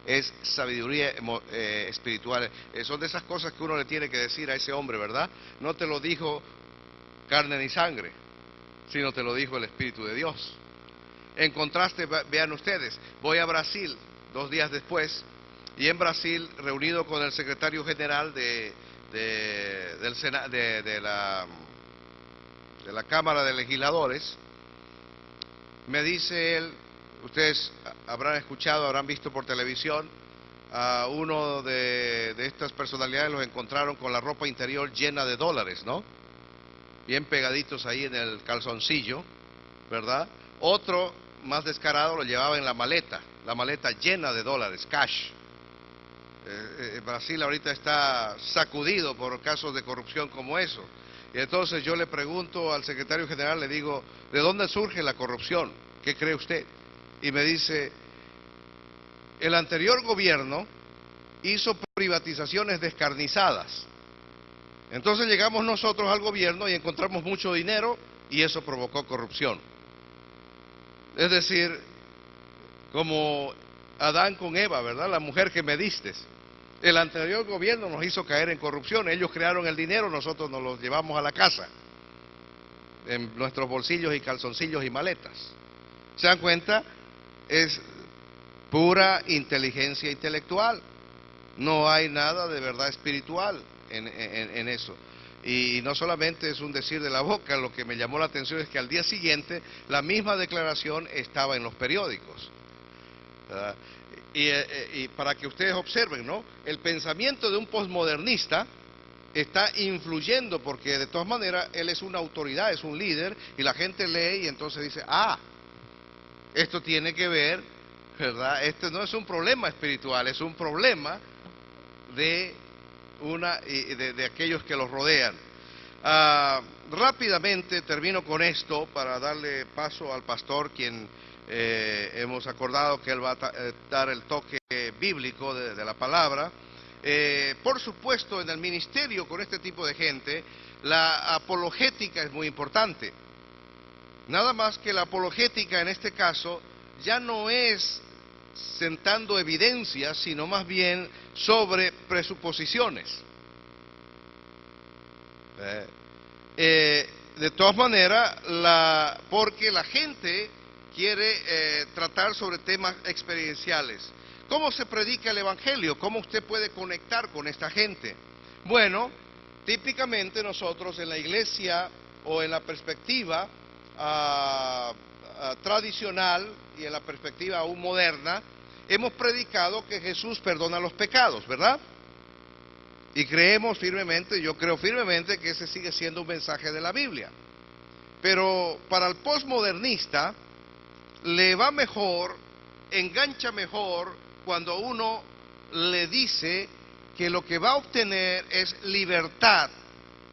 Es sabiduría espiritual. Son de esas cosas que uno le tiene que decir a ese hombre, ¿verdad? No te lo dijo carne ni sangre, sino te lo dijo el Espíritu de Dios. En contraste, vean ustedes, voy a Brasil 2 días después, y en Brasil, reunido con el secretario general de la Cámara de Legisladores, me dice él, ustedes habrán escuchado, habrán visto por televisión, a uno de estas personalidades los encontraron con la ropa interior llena de dólares, ¿no? Bien pegaditos ahí en el calzoncillo, ¿verdad? Otro, más descarado, lo llevaba en la maleta llena de dólares, cash. Brasil ahorita está sacudido por casos de corrupción como eso. Y entonces yo le pregunto al secretario general, le digo, ¿de dónde surge la corrupción? ¿Qué cree usted? Y me dice, el anterior gobierno hizo privatizaciones descarnizadas. Entonces llegamos nosotros al gobierno y encontramos mucho dinero y eso provocó corrupción. Es decir, como Adán con Eva, ¿verdad? La mujer que me diste. El anterior gobierno nos hizo caer en corrupción. Ellos crearon el dinero, nosotros nos lo llevamos a la casa, en nuestros bolsillos y calzoncillos y maletas. ¿Se dan cuenta? Es pura inteligencia intelectual. No hay nada de verdad espiritual en eso. Y no solamente es un decir de la boca, lo que me llamó la atención es que al día siguiente la misma declaración estaba en los periódicos. Y para que ustedes observen, ¿no? El pensamiento de un posmodernista está influyendo, porque de todas maneras él es una autoridad, es un líder, y la gente lee y entonces dice, ah, esto tiene que ver, ¿verdad? Este no es un problema espiritual, es un problema de aquellos que los rodean. Rápidamente termino con esto para darle paso al pastor, quien hemos acordado que él va a dar el toque bíblico de la palabra. Por supuesto, en el ministerio con este tipo de gente, la apologética es muy importante. Nada más que la apologética en este caso ya no es sentando evidencias, sino más bien sobre presuposiciones. De todas maneras, porque la gente quiere tratar sobre temas experienciales. ¿Cómo se predica el Evangelio? ¿Cómo usted puede conectar con esta gente? Bueno, típicamente nosotros en la iglesia o en la perspectiva tradicional y en la perspectiva aún moderna, hemos predicado que Jesús perdona los pecados, ¿verdad? Y creemos firmemente, yo creo firmemente que ese sigue siendo un mensaje de la Biblia. Pero para el posmodernista le va mejor, engancha mejor cuando uno le dice que lo que va a obtener es libertad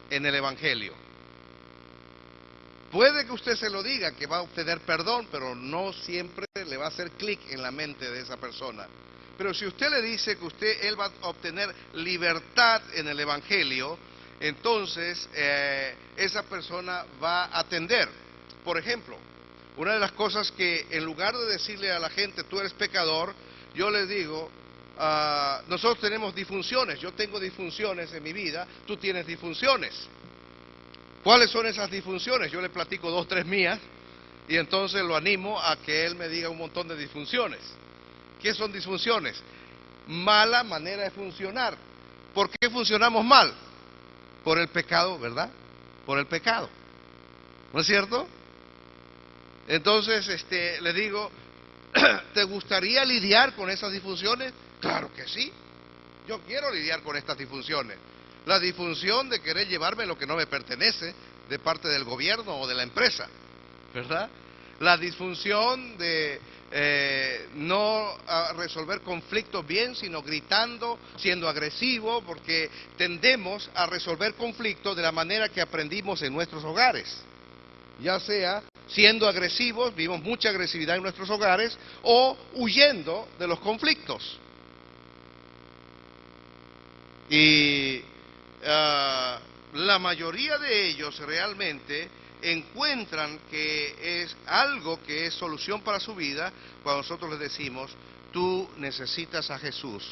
en el Evangelio. Puede que usted se lo diga, que va a obtener perdón, pero no siempre le va a hacer clic en la mente de esa persona. Pero si usted le dice que él va a obtener libertad en el Evangelio, entonces esa persona va a atender. Por ejemplo, una de las cosas que en lugar de decirle a la gente, tú eres pecador, yo les digo, nosotros tenemos disfunciones, yo tengo disfunciones en mi vida, tú tienes disfunciones. ¿Cuáles son esas disfunciones? Yo le platico 2, 3 mías y entonces lo animo a que él me diga un montón de disfunciones. ¿Qué son disfunciones? Mala manera de funcionar. ¿Por qué funcionamos mal? Por el pecado, ¿verdad? Por el pecado. ¿No es cierto? Entonces, le digo, ¿te gustaría lidiar con esas disfunciones? Claro que sí. Yo quiero lidiar con estas disfunciones. La disfunción de querer llevarme lo que no me pertenece de parte del gobierno o de la empresa, ¿verdad? La disfunción de no resolver conflictos bien, sino gritando, siendo agresivo, porque tendemos a resolver conflictos de la manera que aprendimos en nuestros hogares, ya sea siendo agresivos, vimos mucha agresividad en nuestros hogares, o huyendo de los conflictos. Y la mayoría de ellos realmente encuentran que es algo que es solución para su vida cuando nosotros les decimos, tú necesitas a Jesús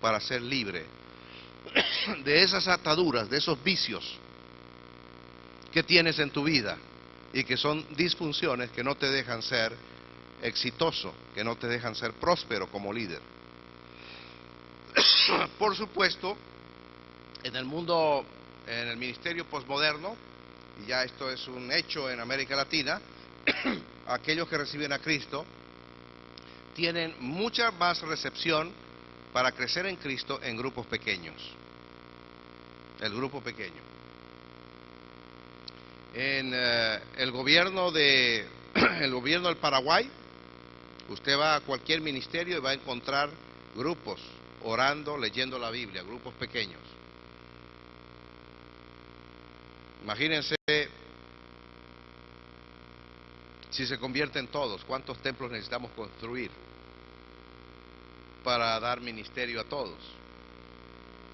para ser libre de esas ataduras, de esos vicios que tienes en tu vida y que son disfunciones que no te dejan ser exitoso, que no te dejan ser próspero como líder. Por supuesto, en el mundo, en el ministerio posmoderno, y ya esto es un hecho en América Latina, aquellos que reciben a Cristo tienen mucha más recepción para crecer en Cristo en grupos pequeños. El grupo pequeño. En el gobierno del Paraguay, usted va a cualquier ministerio y va a encontrar grupos orando, leyendo la Biblia, grupos pequeños. Imagínense si se convierten todos, ¿cuántos templos necesitamos construir para dar ministerio a todos?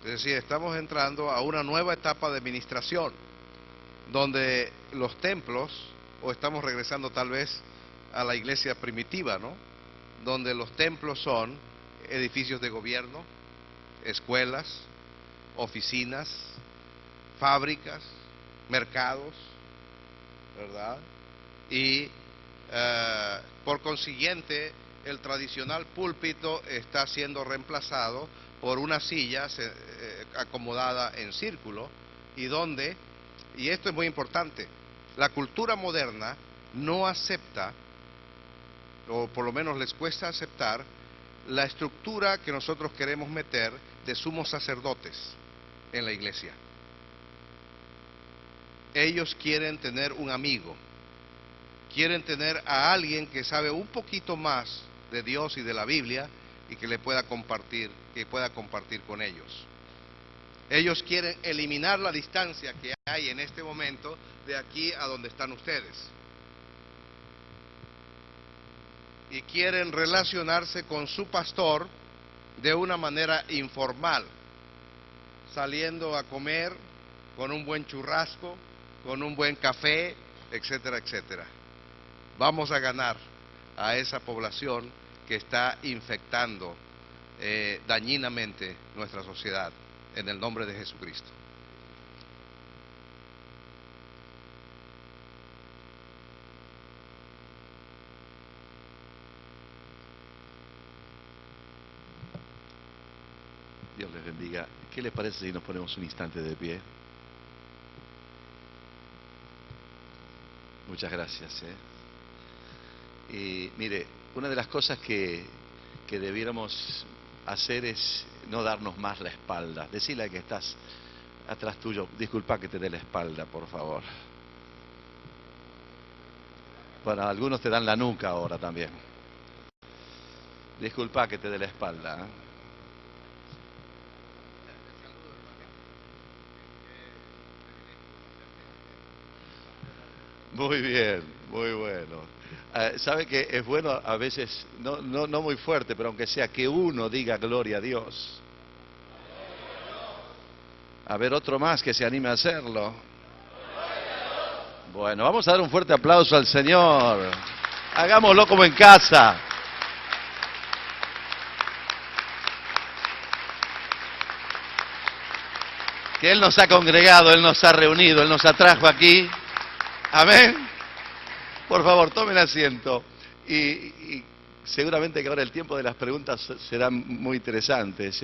Es decir, estamos entrando a una nueva etapa de administración, donde los templos, o estamos regresando tal vez a la iglesia primitiva, ¿no? donde los templos son edificios de gobierno, escuelas, oficinas, fábricas, mercados, ¿verdad? Y por consiguiente, el tradicional púlpito está siendo reemplazado por una silla acomodada en círculo, y donde, y esto es muy importante, la cultura moderna no acepta, o por lo menos les cuesta aceptar, la estructura que nosotros queremos meter de sumos sacerdotes en la iglesia. Ellos quieren tener un amigo, quieren tener a alguien que sabe un poquito más de Dios y de la Biblia y que le pueda compartir, con ellos. Ellos quieren eliminar la distancia que hay en este momento de aquí a donde están ustedes. Y quieren relacionarse con su pastor de una manera informal, saliendo a comer con un buen churrasco, con un buen café, etcétera, etcétera. Vamos a ganar a esa población que está infectando dañinamente nuestra sociedad, en el nombre de Jesucristo. Dios les bendiga. ¿Qué les parece si nos ponemos un instante de pie? Muchas gracias. Y mire, una de las cosas que debiéramos hacer es no darnos más la espalda. Decirle al que estás atrás tuyo, disculpa que te dé la espalda, por favor. Bueno, algunos te dan la nuca ahora también. Disculpa que te dé la espalda, ¿eh? Muy bien, muy bueno. ¿Sabe que es bueno a veces, no muy fuerte, pero aunque sea que uno diga gloria a Dios? A ver, otro más que se anime a hacerlo. Bueno, vamos a dar un fuerte aplauso al Señor. Hagámoslo como en casa. Que Él nos ha congregado, Él nos ha reunido, Él nos atrajo aquí. Amén. Por favor, tomen asiento. Y seguramente que ahora el tiempo de las preguntas serán muy interesantes,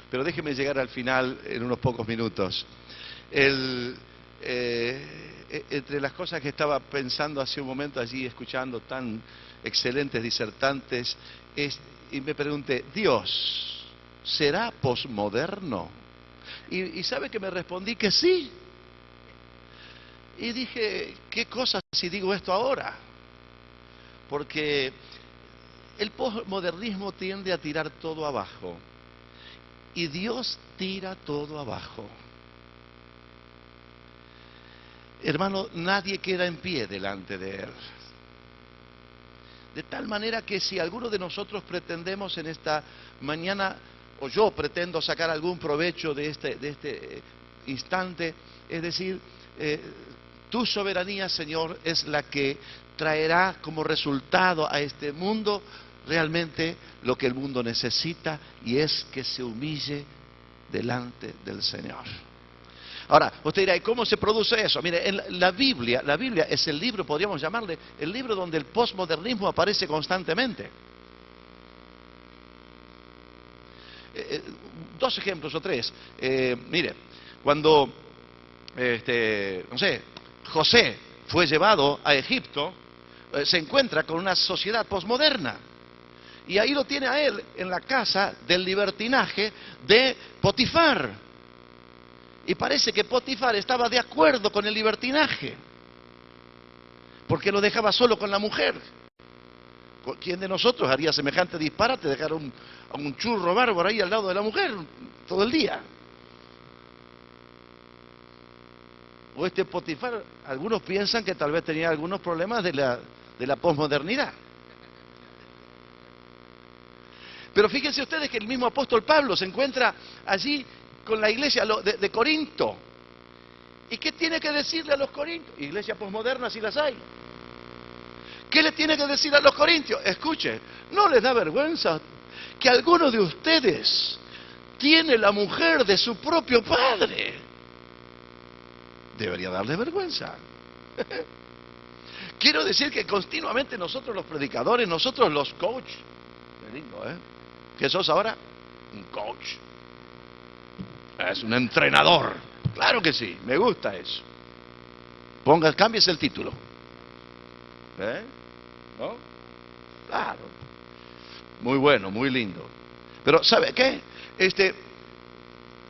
pero déjenme llegar al final en unos pocos minutos. Entre las cosas que estaba pensando hace un momento allí, escuchando tan excelentes disertantes, y me pregunté, ¿Dios será posmoderno? Y sabe que me respondí que sí. Y dije, ¿qué cosa si digo esto ahora? Porque el posmodernismo tiende a tirar todo abajo. Y Dios tira todo abajo. Hermano, nadie queda en pie delante de Él. De tal manera que si alguno de nosotros pretendemos en esta mañana, o yo pretendo sacar algún provecho de este instante, es decir, tu soberanía, Señor, es la que traerá como resultado a este mundo realmente lo que el mundo necesita, y es que se humille delante del Señor. Ahora, usted dirá, ¿y cómo se produce eso? Mire, en la Biblia es el libro, podríamos llamarle, el libro donde el posmodernismo aparece constantemente. Dos ejemplos o tres. Mire, cuando, no sé, José fue llevado a Egipto, se encuentra con una sociedad posmoderna. Y ahí lo tiene a él en la casa del libertinaje de Potifar. Y parece que Potifar estaba de acuerdo con el libertinaje, porque lo dejaba solo con la mujer. ¿Quién de nosotros haría semejante disparate, dejar a un churro bárbaro ahí al lado de la mujer todo el día? O Potifar, algunos piensan que tal vez tenía algunos problemas de la posmodernidad. Pero fíjense ustedes que el mismo apóstol Pablo se encuentra allí con la iglesia de Corinto. ¿Y qué tiene que decirle a los corintios? Iglesias posmodernas, si las hay, ¿Qué le tiene que decir a los corintios? Escuche, ¿no les da vergüenza que alguno de ustedes tiene la mujer de su propio padre? Debería darle vergüenza. Quiero decir que continuamente nosotros los predicadores, nosotros los coach, qué lindo, ¿eh? ¿Qué sos ahora? Un coach. Es un entrenador. Claro que sí, me gusta eso. Cámbiese el título. ¿Eh? ¿No? Claro. Muy bueno, muy lindo. Pero, ¿sabe qué?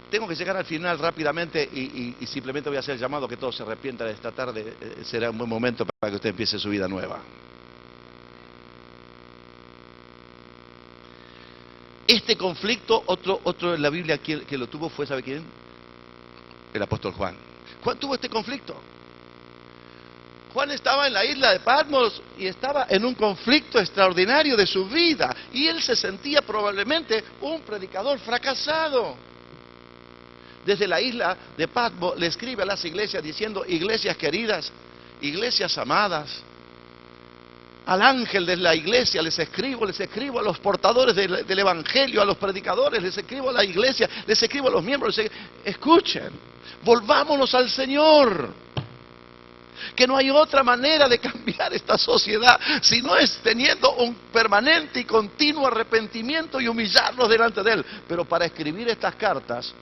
Tengo que llegar al final rápidamente y simplemente voy a hacer el llamado que todos se arrepientan de esta tarde. Será un buen momento para que usted empiece su vida nueva. Este conflicto, otro en la Biblia que lo tuvo fue, ¿sabe quién? El apóstol Juan. Juan tuvo este conflicto. Juan estaba en la isla de Patmos y estaba en un conflicto extraordinario de su vida. Y él se sentía probablemente un predicador fracasado. Desde la isla de Patmos le escribe a las iglesias diciendo: iglesias queridas, iglesias amadas, al ángel de la iglesia les escribo a los portadores del evangelio, a los predicadores, les escribo a la iglesia, les escribo a los miembros, escuchen, volvámonos al Señor. Que no hay otra manera de cambiar esta sociedad si no es teniendo un permanente y continuo arrepentimiento y humillarnos delante de Él. Pero para escribir estas cartas,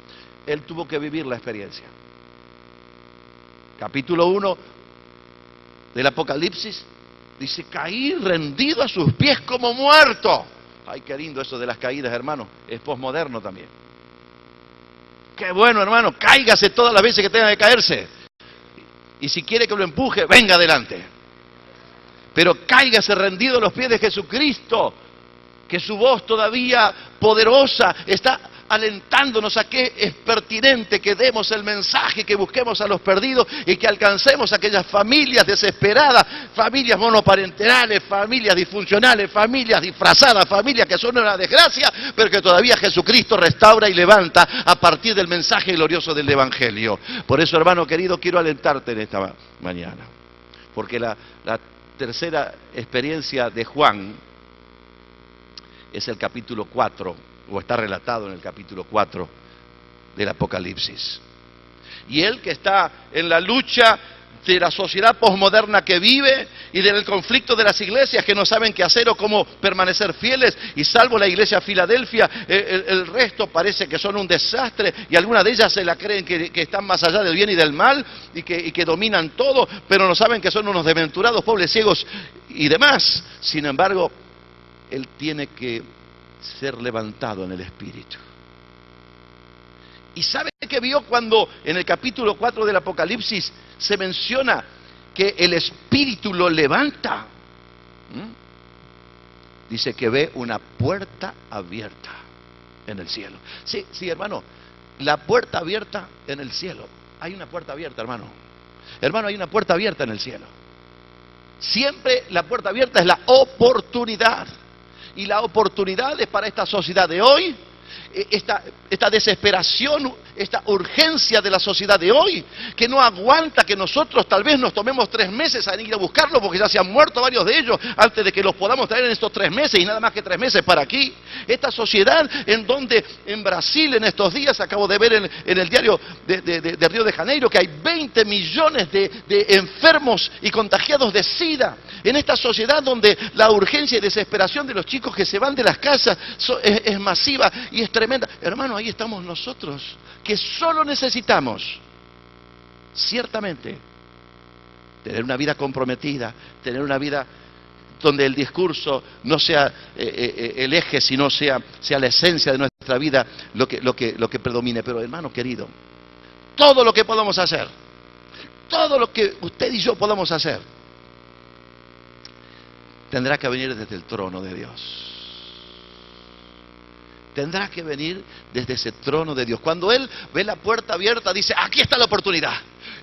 él tuvo que vivir la experiencia. Capítulo 1 del Apocalipsis dice: caí rendido a sus pies como muerto. Ay, qué lindo eso de las caídas, hermano. Es posmoderno también. Qué bueno, hermano, cáigase todas las veces que tenga que caerse. Y si quiere que lo empuje, venga adelante. Pero cáigase rendido a los pies de Jesucristo, que su voz todavía poderosa está alentándonos a que es pertinente que demos el mensaje, que busquemos a los perdidos y que alcancemos a aquellas familias desesperadas, familias monoparentales, familias disfuncionales, familias disfrazadas, familias que son una desgracia, pero que todavía Jesucristo restaura y levanta a partir del mensaje glorioso del Evangelio. Por eso, hermano querido, quiero alentarte en esta mañana, porque la tercera experiencia de Juan es el capítulo 4, o está relatado en el capítulo 4 del Apocalipsis. Y él, que está en la lucha de la sociedad posmoderna que vive y del conflicto de las iglesias que no saben qué hacer o cómo permanecer fieles, y salvo la iglesia Filadelfia, el resto parece que son un desastre, y algunas de ellas se la creen que están más allá del bien y del mal y que dominan todo, pero no saben que son unos desventurados, pobres, ciegos y demás. Sin embargo, él tiene que ser levantado en el Espíritu. ¿Y sabe qué vio cuando en el capítulo 4 del Apocalipsis se menciona que el Espíritu lo levanta? Dice que ve una puerta abierta en el cielo. Sí, hermano, la puerta abierta en el cielo. Hay una puerta abierta, hermano. Hermano, hay una puerta abierta en el cielo. Siempre la puerta abierta es la oportunidad. Y la oportunidad es para esta sociedad de hoy, esta desesperación, esta urgencia de la sociedad de hoy, que no aguanta que nosotros tal vez nos tomemos 3 meses a ir a buscarlos, porque ya se han muerto varios de ellos antes de que los podamos traer en estos 3 meses, y nada más que 3 meses para aquí. Esta sociedad en donde en Brasil en estos días, acabo de ver en el diario de Río de Janeiro, que hay 20 millones de enfermos y contagiados de SIDA. En esta sociedad donde la urgencia y desesperación de los chicos que se van de las casas es masiva y es tremenda. Hermano, ahí estamos nosotros, que solo necesitamos, ciertamente, tener una vida comprometida, tener una vida donde el discurso no sea el eje, sino sea la esencia de nuestra vida lo que predomine. Pero, hermano querido, todo lo que podamos hacer, todo lo que usted y yo podamos hacer, tendrá que venir desde el trono de Dios. Tendrá que venir desde ese trono de Dios. Cuando Él ve la puerta abierta, dice: aquí está la oportunidad.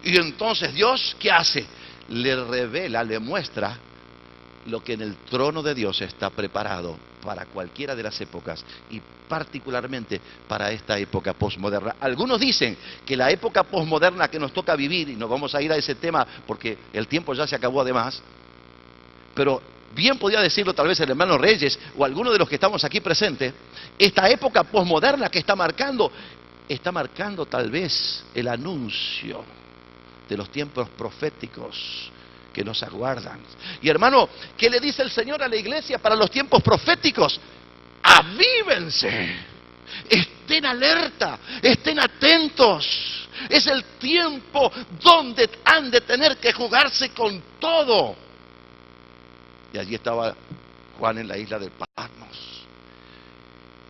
Y entonces Dios, ¿qué hace? Le revela, le muestra lo que en el trono de Dios está preparado para cualquiera de las épocas, y particularmente para esta época posmoderna. Algunos dicen que la época posmoderna que nos toca vivir, y nos vamos a ir a ese tema porque el tiempo ya se acabó además, pero bien podía decirlo tal vez el hermano Reyes o alguno de los que estamos aquí presentes, esta época posmoderna que está marcando tal vez el anuncio de los tiempos proféticos que nos aguardan. Y hermano, ¿qué le dice el Señor a la iglesia para los tiempos proféticos? Avívense, estén alerta, estén atentos. Es el tiempo donde han de tener que jugarse con todo. Y allí estaba Juan en la isla de Patmos.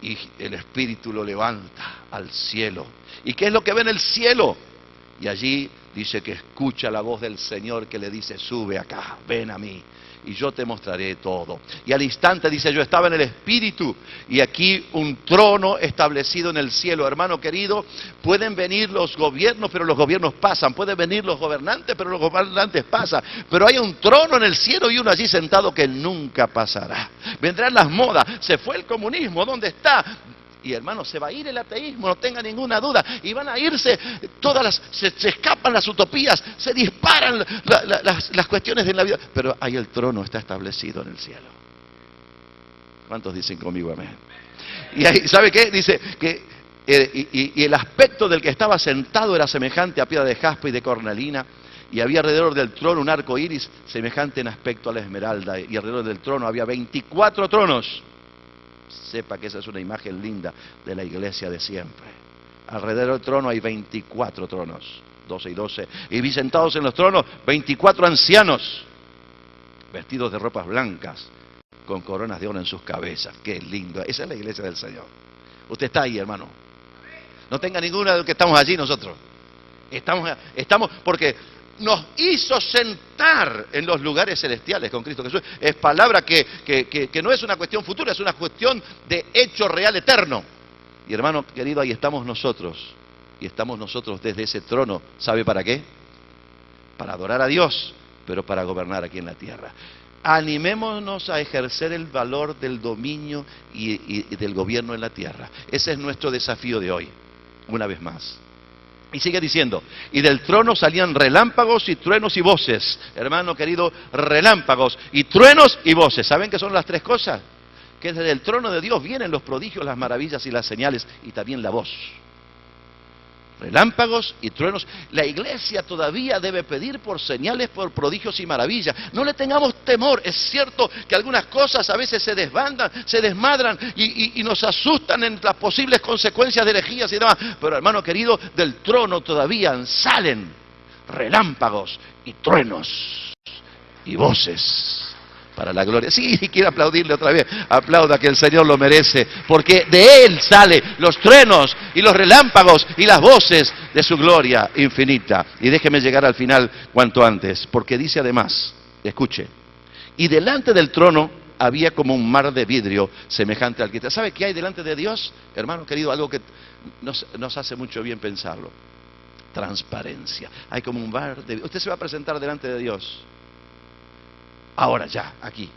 Y el Espíritu lo levanta al cielo. ¿Y qué es lo que ve en el cielo? Y allí dice que escucha la voz del Señor que le dice, sube acá, ven a mí, y yo te mostraré todo. Y al instante dice, yo estaba en el Espíritu, y aquí un trono establecido en el cielo. Hermano querido, pueden venir los gobiernos, pero los gobiernos pasan. Pueden venir los gobernantes, pero los gobernantes pasan. Pero hay un trono en el cielo y uno allí sentado que nunca pasará. Vendrán las modas, se fue el comunismo, ¿dónde está? Y hermano, se va a ir el ateísmo, no tenga ninguna duda. Y van a irse se escapan las utopías, se disparan las cuestiones de la vida. Pero ahí el trono está establecido en el cielo. ¿Cuántos dicen conmigo amén? Y ahí, ¿sabe qué? Dice que y el aspecto del que estaba sentado era semejante a piedra de jaspe y de cornalina. Y había alrededor del trono un arco iris semejante en aspecto a la esmeralda. Y alrededor del trono había 24 tronos. Sepa que esa es una imagen linda de la iglesia de siempre. Alrededor del trono hay 24 tronos, 12 y 12. Y vi sentados en los tronos 24 ancianos, vestidos de ropas blancas, con coronas de oro en sus cabezas. Qué lindo. Esa es la iglesia del Señor. Usted está ahí, hermano. No tenga ninguna de los que estamos allí nosotros. Estamos porque nos hizo sentar en los lugares celestiales con Cristo Jesús. Es palabra que no es una cuestión futura, es una cuestión de hecho real eterno. Y hermano querido, ahí estamos nosotros. Y estamos nosotros desde ese trono. ¿Sabe para qué? Para adorar a Dios, pero para gobernar aquí en la tierra. Animémonos a ejercer el valor del dominio y del gobierno en la tierra. Ese es nuestro desafío de hoy, una vez más. Y sigue diciendo, y del trono salían relámpagos y truenos y voces. Hermano querido, relámpagos y truenos y voces. ¿Saben qué son las tres cosas? Que desde el trono de Dios vienen los prodigios, las maravillas y las señales, y también la voz. Relámpagos y truenos. La iglesia todavía debe pedir por señales, por prodigios y maravillas. No le tengamos temor. Es cierto que algunas cosas a veces se desbandan, se desmadran y nos asustan en las posibles consecuencias de herejías y demás. Pero hermano querido, del trono todavía salen relámpagos y truenos y voces. Para la gloria. Sí, quiero aplaudirle otra vez. Aplauda que el Señor lo merece. Porque de Él salen los truenos y los relámpagos y las voces de su gloria infinita. Y déjeme llegar al final cuanto antes. Porque dice además, escuche, y delante del trono había como un mar de vidrio semejante al cristal. ¿Sabe qué hay delante de Dios? Hermano querido, algo que nos hace mucho bien pensarlo. Transparencia. Hay como un mar de vidrio. Usted se va a presentar delante de Dios. Ahora ya, aquí,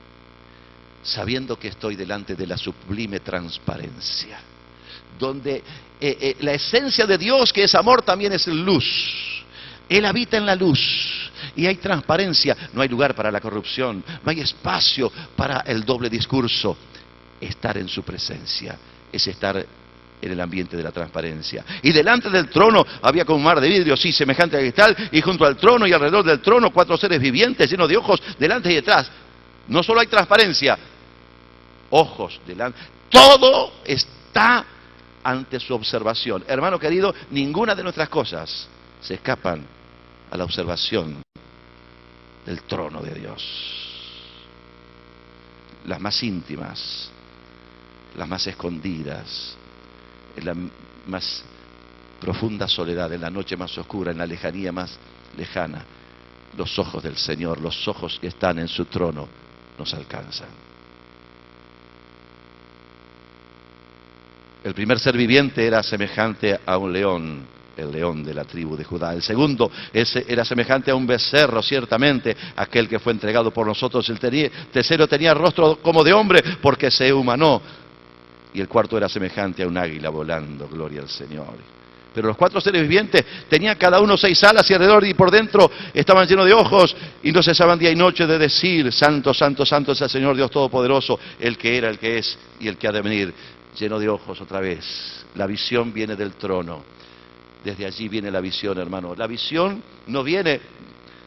sabiendo que estoy delante de la sublime transparencia, donde la esencia de Dios, que es amor, también es luz. Él habita en la luz y hay transparencia. No hay lugar para la corrupción, no hay espacio para el doble discurso. Estar en su presencia es estar en el ambiente de la transparencia. Y delante del trono había como un mar de vidrio, sí, semejante a cristal, y junto al trono y alrededor del trono 4 seres vivientes llenos de ojos delante y detrás. No solo hay transparencia, ojos delante. Todo está ante su observación. Hermano querido, ninguna de nuestras cosas se escapan a la observación del trono de Dios. Las más íntimas, las más escondidas, en la más profunda soledad, en la noche más oscura, en la lejanía más lejana, los ojos del Señor, los ojos que están en su trono, nos alcanzan. El primer ser viviente era semejante a un león, el león de la tribu de Judá. El segundo era semejante a un becerro, ciertamente, aquel que fue entregado por nosotros. El tercero tenía rostro como de hombre, porque se humanó. Y el cuarto era semejante a un águila volando, gloria al Señor. Pero los 4 seres vivientes tenían cada uno 6 alas y alrededor y por dentro estaban llenos de ojos y no cesaban día y noche de decir: Santo, Santo, Santo es el Señor Dios Todopoderoso, el que era, el que es y el que ha de venir. Lleno de ojos otra vez. La visión viene del trono. Desde allí viene la visión, hermano. La visión no viene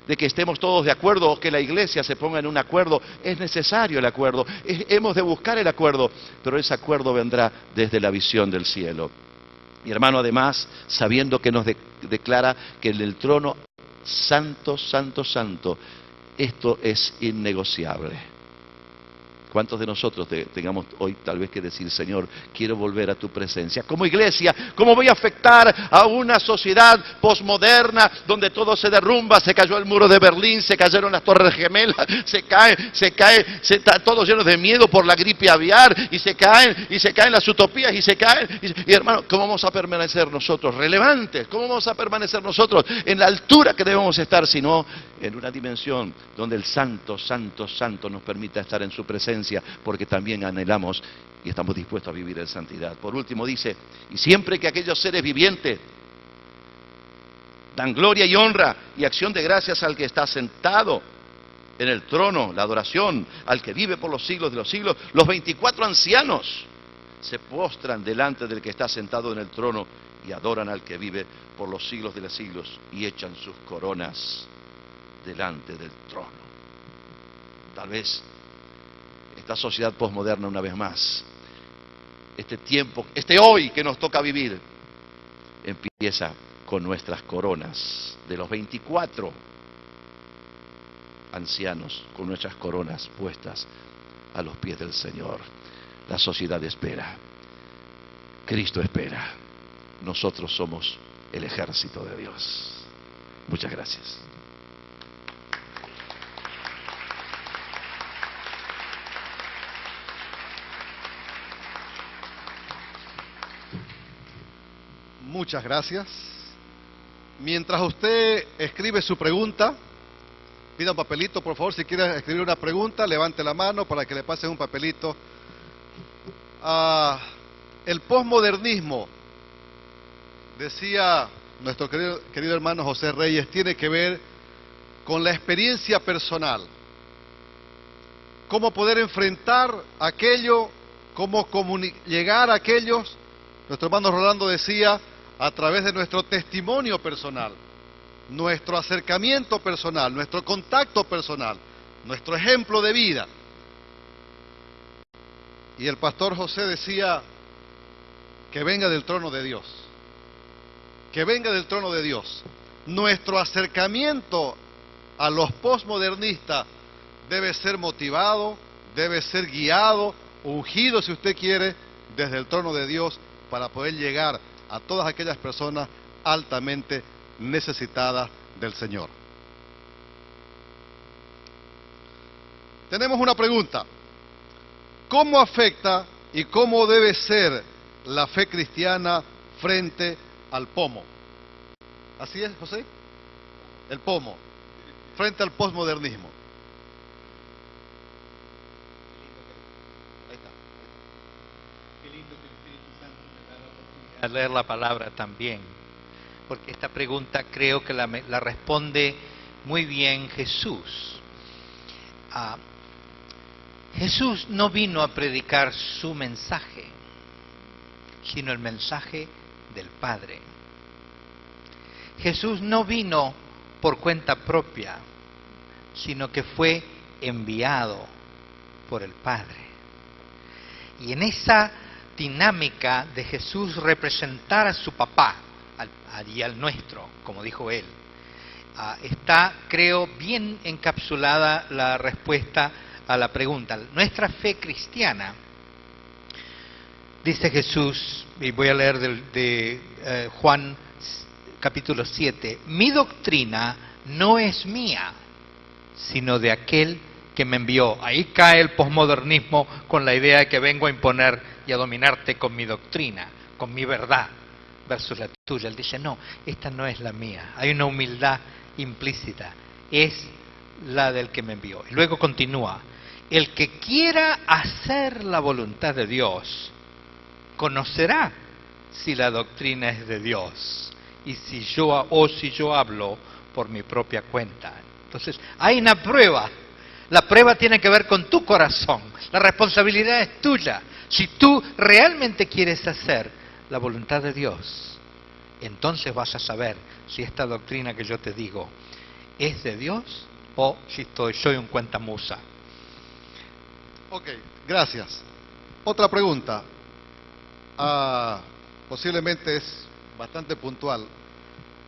de que estemos todos de acuerdo o que la iglesia se ponga en un acuerdo. Es necesario el acuerdo. Hemos de buscar el acuerdo, pero ese acuerdo vendrá desde la visión del cielo. Mi hermano, además, sabiendo que nos declara que en el trono, santo, santo, santo, esto es innegociable. ¿Cuántos de nosotros tengamos hoy tal vez que decir: Señor, quiero volver a tu presencia? Como iglesia, ¿cómo voy a afectar a una sociedad posmoderna donde todo se derrumba? Se cayó el muro de Berlín, se cayeron las torres gemelas, se está todo lleno de miedo por la gripe aviar, y se caen las utopías, y hermano, ¿cómo vamos a permanecer nosotros relevantes? ¿Cómo vamos a permanecer nosotros en la altura que debemos estar, sino en una dimensión donde el santo, santo, santo nos permita estar en su presencia? Porque también anhelamos y estamos dispuestos a vivir en santidad. Por último dice: y siempre que aquellos seres vivientes dan gloria y honra y acción de gracias al que está sentado en el trono, la adoración al que vive por los siglos de los siglos, los 24 ancianos se postran delante del que está sentado en el trono y adoran al que vive por los siglos de los siglos y echan sus coronas delante del trono. Tal vez esta sociedad posmoderna, una vez más, este tiempo, este hoy que nos toca vivir, empieza con nuestras coronas, de los 24 ancianos, con nuestras coronas puestas a los pies del Señor. La sociedad espera, Cristo espera, nosotros somos el ejército de Dios. Muchas gracias. Muchas gracias. Mientras usted escribe su pregunta, pida un papelito, por favor. Si quiere escribir una pregunta, levante la mano para que le pasen un papelito. El posmodernismo, decía nuestro querido hermano José Reyes, tiene que ver con la experiencia personal. Cómo poder enfrentar aquello, cómo llegar a aquellos. Nuestro hermano Rolando decía: a través de nuestro testimonio personal, nuestro acercamiento personal, nuestro contacto personal, nuestro ejemplo de vida. Y el pastor José decía: que venga del trono de Dios, que venga del trono de Dios. Nuestro acercamiento a los posmodernistas debe ser motivado, debe ser guiado, ungido, si usted quiere, desde el trono de Dios, para poder llegar a todas aquellas personas altamente necesitadas del Señor. Tenemos una pregunta: ¿cómo afecta y cómo debe ser la fe cristiana frente al pomo? ¿Así es, José? El pomo, frente al posmodernismo. A leer la palabra también, porque esta pregunta creo que la responde muy bien Jesús. Jesús no vino a predicar su mensaje, sino el mensaje del Padre. Jesús no vino por cuenta propia, sino que fue enviado por el Padre. Y en esa dinámica de Jesús representar a su papá y al nuestro, como dijo él, está, creo, bien encapsulada la respuesta a la pregunta. Nuestra fe cristiana, dice Jesús, y voy a leer de Juan capítulo 7, mi doctrina no es mía, sino de aquel que me envió. Ahí cae el posmodernismo con la idea de que vengo a imponer y a dominarte con mi doctrina, con mi verdad, versus la tuya. Él dice: no, esta no es la mía. Hay una humildad implícita, es la del que me envió. Y luego continúa: el que quiera hacer la voluntad de Dios conocerá si la doctrina es de Dios y si yo hablo por mi propia cuenta. Entonces, hay una prueba. La prueba tiene que ver con tu corazón. La responsabilidad es tuya. Si tú realmente quieres hacer la voluntad de Dios, entonces vas a saber si esta doctrina que yo te digo es de Dios o si soy un cuentamusa. Ok, gracias. Otra pregunta. Posiblemente es bastante puntual.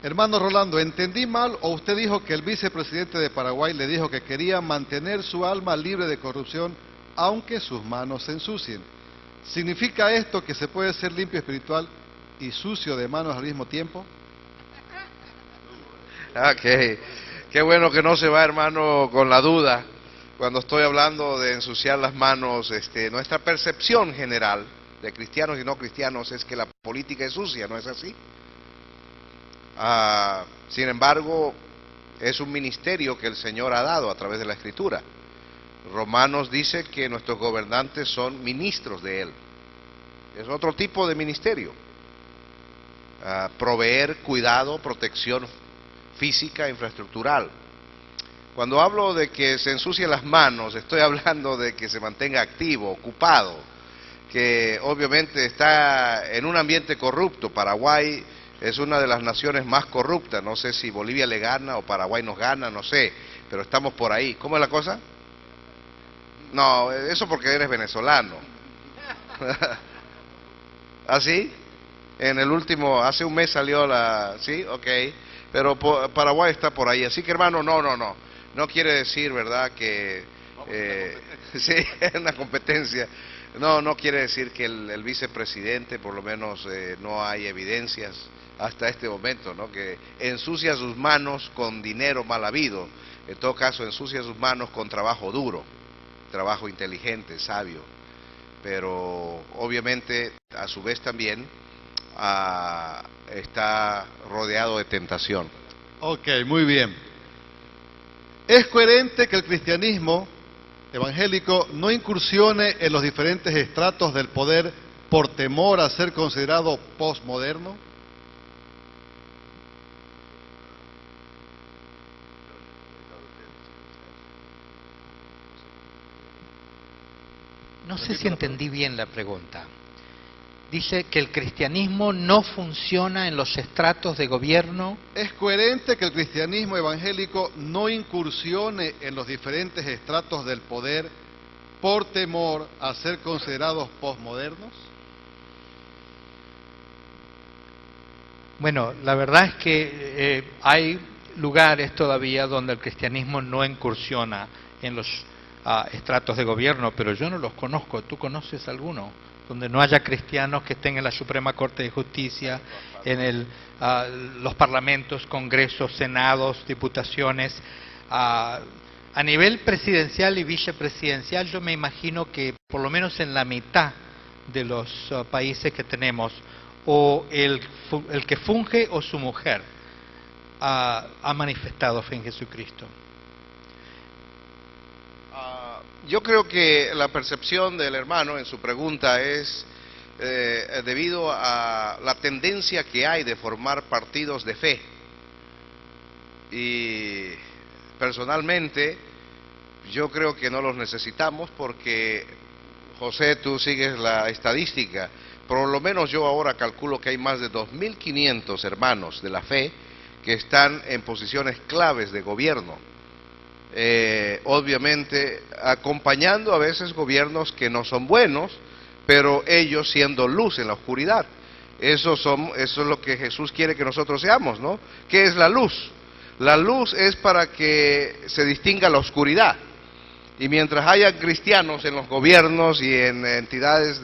Hermano Rolando, ¿entendí mal o usted dijo que el vicepresidente de Paraguay le dijo que quería mantener su alma libre de corrupción aunque sus manos se ensucien? ¿Significa esto que se puede ser limpio espiritual y sucio de manos al mismo tiempo? Ok, qué bueno que no se va, hermano, con la duda. Cuando estoy hablando de ensuciar las manos, nuestra percepción general de cristianos y no cristianos es que la política es sucia, ¿no es así? Sin embargo, es un ministerio que el Señor ha dado a través de la Escritura. Romanos dice que nuestros gobernantes son ministros de Él. Es otro tipo de ministerio. Proveer cuidado, protección física, infraestructural. Cuando hablo de que se ensucien las manos, estoy hablando de que se mantenga activo, ocupado, que obviamente está en un ambiente corrupto. Paraguay es una de las naciones más corruptas. No sé si Bolivia le gana o Paraguay nos gana, no sé, pero estamos por ahí. ¿Cómo es la cosa? No, eso porque eres venezolano. ¿Ah, sí? En el último, hace un mes salió la... ¿Sí? Ok. Pero Paraguay está por ahí. Así que, hermano, no quiere decir, ¿verdad?, que... sí, es una competencia. No quiere decir que el vicepresidente, por lo menos, no hay evidencias hasta este momento, ¿no?, que ensucia sus manos con dinero mal habido. En todo caso, ensucia sus manos con trabajo duro, trabajo inteligente, sabio. Pero, obviamente, a su vez también está rodeado de tentación. Ok, muy bien. ¿Es coherente que el cristianismo evangélico no incursione en los diferentes estratos del poder por temor a ser considerado posmoderno? No sé si entendí bien la pregunta. Dice que el cristianismo no funciona en los estratos de gobierno. ¿Es coherente que el cristianismo evangélico no incursione en los diferentes estratos del poder por temor a ser considerados posmodernos? Bueno, la verdad es que hay lugares todavía donde el cristianismo no incursiona en los estratos de gobierno, pero yo no los conozco. ¿Tú conoces alguno? Donde no haya cristianos que estén en la Suprema Corte de Justicia, en los parlamentos, congresos, senados, diputaciones. A nivel presidencial y vicepresidencial, yo me imagino que por lo menos en la mitad de los países que tenemos, o el que funge o su mujer ha manifestado fe en Jesucristo. Yo creo que la percepción del hermano en su pregunta es debido a la tendencia que hay de formar partidos de fe. Y personalmente yo creo que no los necesitamos porque, José, tú sigues la estadística. Por lo menos yo ahora calculo que hay más de 2.500 hermanos de la fe que están en posiciones claves de gobierno. Obviamente acompañando a veces gobiernos que no son buenos, pero ellos siendo luz en la oscuridad. Eso es lo que Jesús quiere que nosotros seamos, ¿no? ¿Qué es la luz? La luz es para que se distinga la oscuridad. Y mientras haya cristianos en los gobiernos y en entidades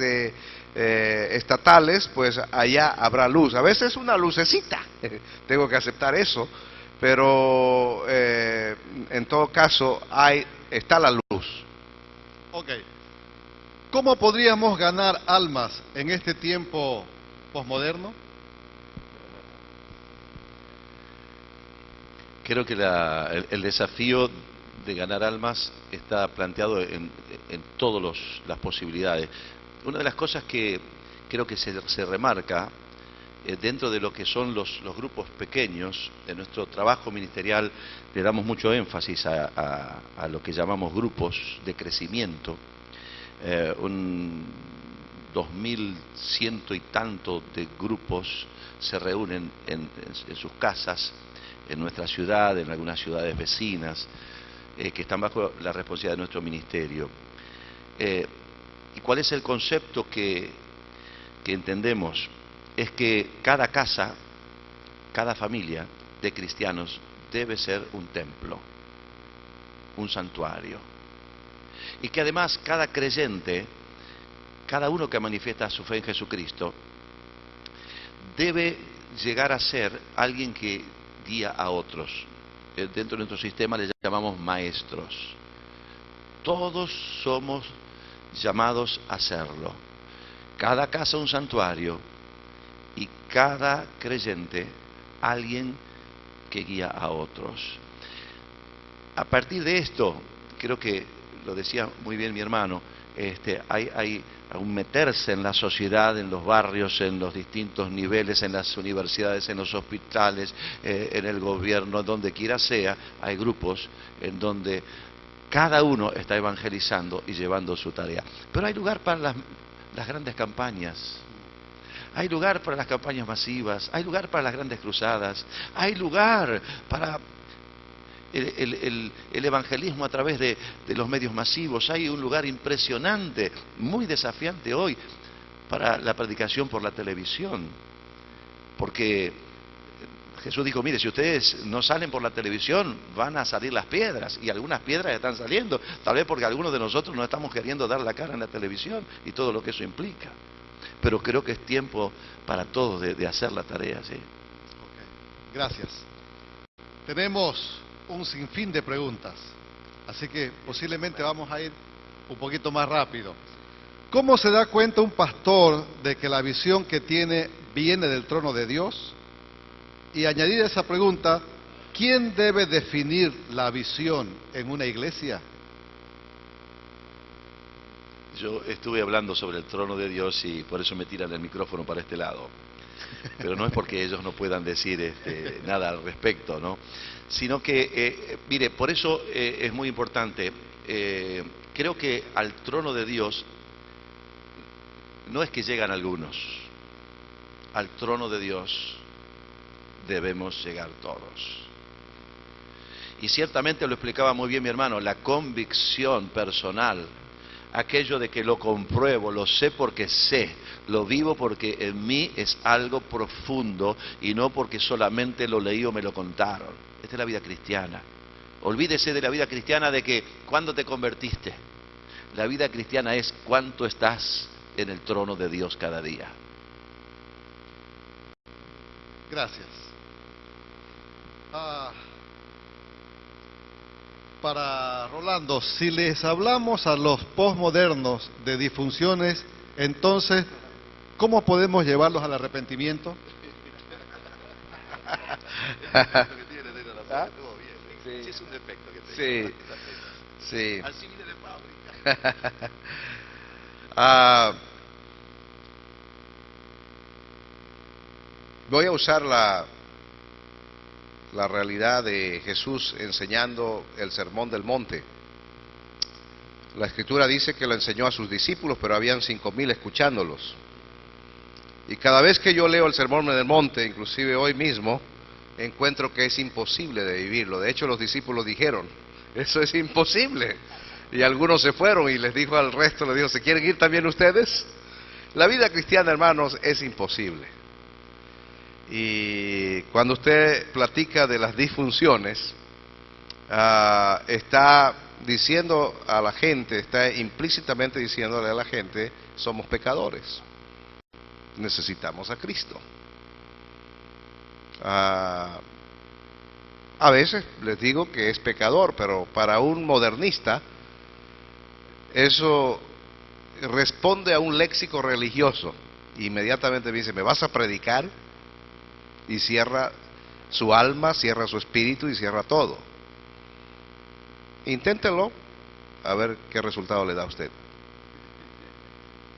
estatales, pues allá habrá luz. A veces una lucecita, tengo que aceptar eso. Pero en todo caso está la luz. Ok. ¿Cómo podríamos ganar almas en este tiempo posmoderno? Creo que el desafío de ganar almas está planteado en todas las posibilidades. Una de las cosas que creo que se remarca dentro de lo que son los grupos pequeños, en nuestro trabajo ministerial le damos mucho énfasis a lo que llamamos grupos de crecimiento. Un 2100 y tanto de grupos se reúnen en sus casas, en nuestra ciudad, en algunas ciudades vecinas, que están bajo la responsabilidad de nuestro ministerio. ¿Y cuál es el concepto que entendemos? Es que cada casa, cada familia de cristianos debe ser un templo, un santuario. Y que además cada creyente, cada uno que manifiesta su fe en Jesucristo, debe llegar a ser alguien que guía a otros. Dentro de nuestro sistema les llamamos maestros. Todos somos llamados a hacerlo. Cada casa un santuario y cada creyente alguien que guía a otros. A partir de esto, creo que lo decía muy bien mi hermano, hay un meterse en la sociedad, en los barrios, en los distintos niveles, en las universidades, en los hospitales, en el gobierno, donde quiera sea, hay grupos en donde cada uno está evangelizando y llevando su tarea. Pero hay lugar para las grandes campañas. Hay lugar para las campañas masivas, hay lugar para las grandes cruzadas, hay lugar para el evangelismo a través de los medios masivos. Hay un lugar impresionante, muy desafiante hoy, para la predicación por la televisión. Porque Jesús dijo, mire, si ustedes no salen por la televisión, van a salir las piedras, y algunas piedras están saliendo, tal vez porque algunos de nosotros no estamos queriendo dar la cara en la televisión y todo lo que eso implica. Pero creo que es tiempo para todos de hacer la tarea, ¿sí? Okay. Gracias. Tenemos un sinfín de preguntas, así que posiblemente vamos a ir un poquito más rápido. ¿Cómo se da cuenta un pastor de que la visión que tiene viene del trono de Dios? Y añadir a esa pregunta, ¿quién debe definir la visión en una iglesia? Yo estuve hablando sobre el trono de Dios y por eso me tiran el micrófono para este lado. Pero no es porque ellos no puedan decir nada al respecto, ¿no? Sino que, mire, por eso es muy importante. Creo que al trono de Dios no es que llegan algunos. Al trono de Dios debemos llegar todos. Y ciertamente lo explicaba muy bien mi hermano, la convicción personal, aquello de que lo compruebo, lo sé porque sé, lo vivo porque en mí es algo profundo y no porque solamente lo leí o me lo contaron. Esta es la vida cristiana. Olvídese de la vida cristiana de que cuándo te convertiste. La vida cristiana es cuánto estás en el trono de Dios cada día. Gracias. Para Rolando, si les hablamos a los posmodernos de disfunciones, entonces, ¿cómo podemos llevarlos al arrepentimiento? Sí, es un defecto que Sí, sí. Así viene de fábrica. Voy a usar la realidad de Jesús enseñando el Sermón del Monte. La Escritura dice que lo enseñó a sus discípulos, pero habían 5,000 escuchándolos. Y cada vez que yo leo el Sermón del Monte, inclusive hoy mismo, encuentro que es imposible de vivirlo. De hecho, los discípulos dijeron, eso es imposible. Y algunos se fueron y les dijo al resto, les dijo, ¿se quieren ir también ustedes? La vida cristiana, hermanos, es imposible. Y cuando usted platica de las disfunciones, está diciendo a la gente, está implícitamente diciéndole a la gente, somos pecadores, necesitamos a Cristo. A veces les digo que es pecador, pero para un modernista eso responde a un léxico religioso. Inmediatamente me dice, ¿me vas a predicar? Y cierra su alma, cierra su espíritu y cierra todo. Inténtelo, a ver qué resultado le da a usted.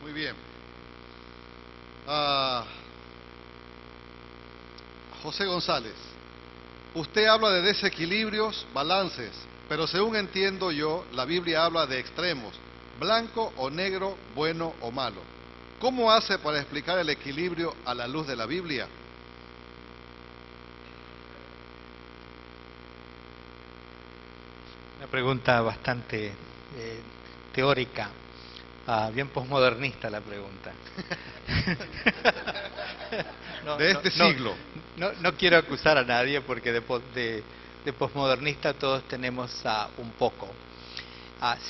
Muy bien. José González, usted habla de desequilibrios, balances, pero según entiendo yo, la Biblia habla de extremos, blanco o negro, bueno o malo. ¿Cómo hace para explicar el equilibrio a la luz de la Biblia? Una pregunta bastante teórica, bien posmodernista la pregunta. De este siglo. No quiero acusar a nadie porque de posmodernista todos tenemos un poco.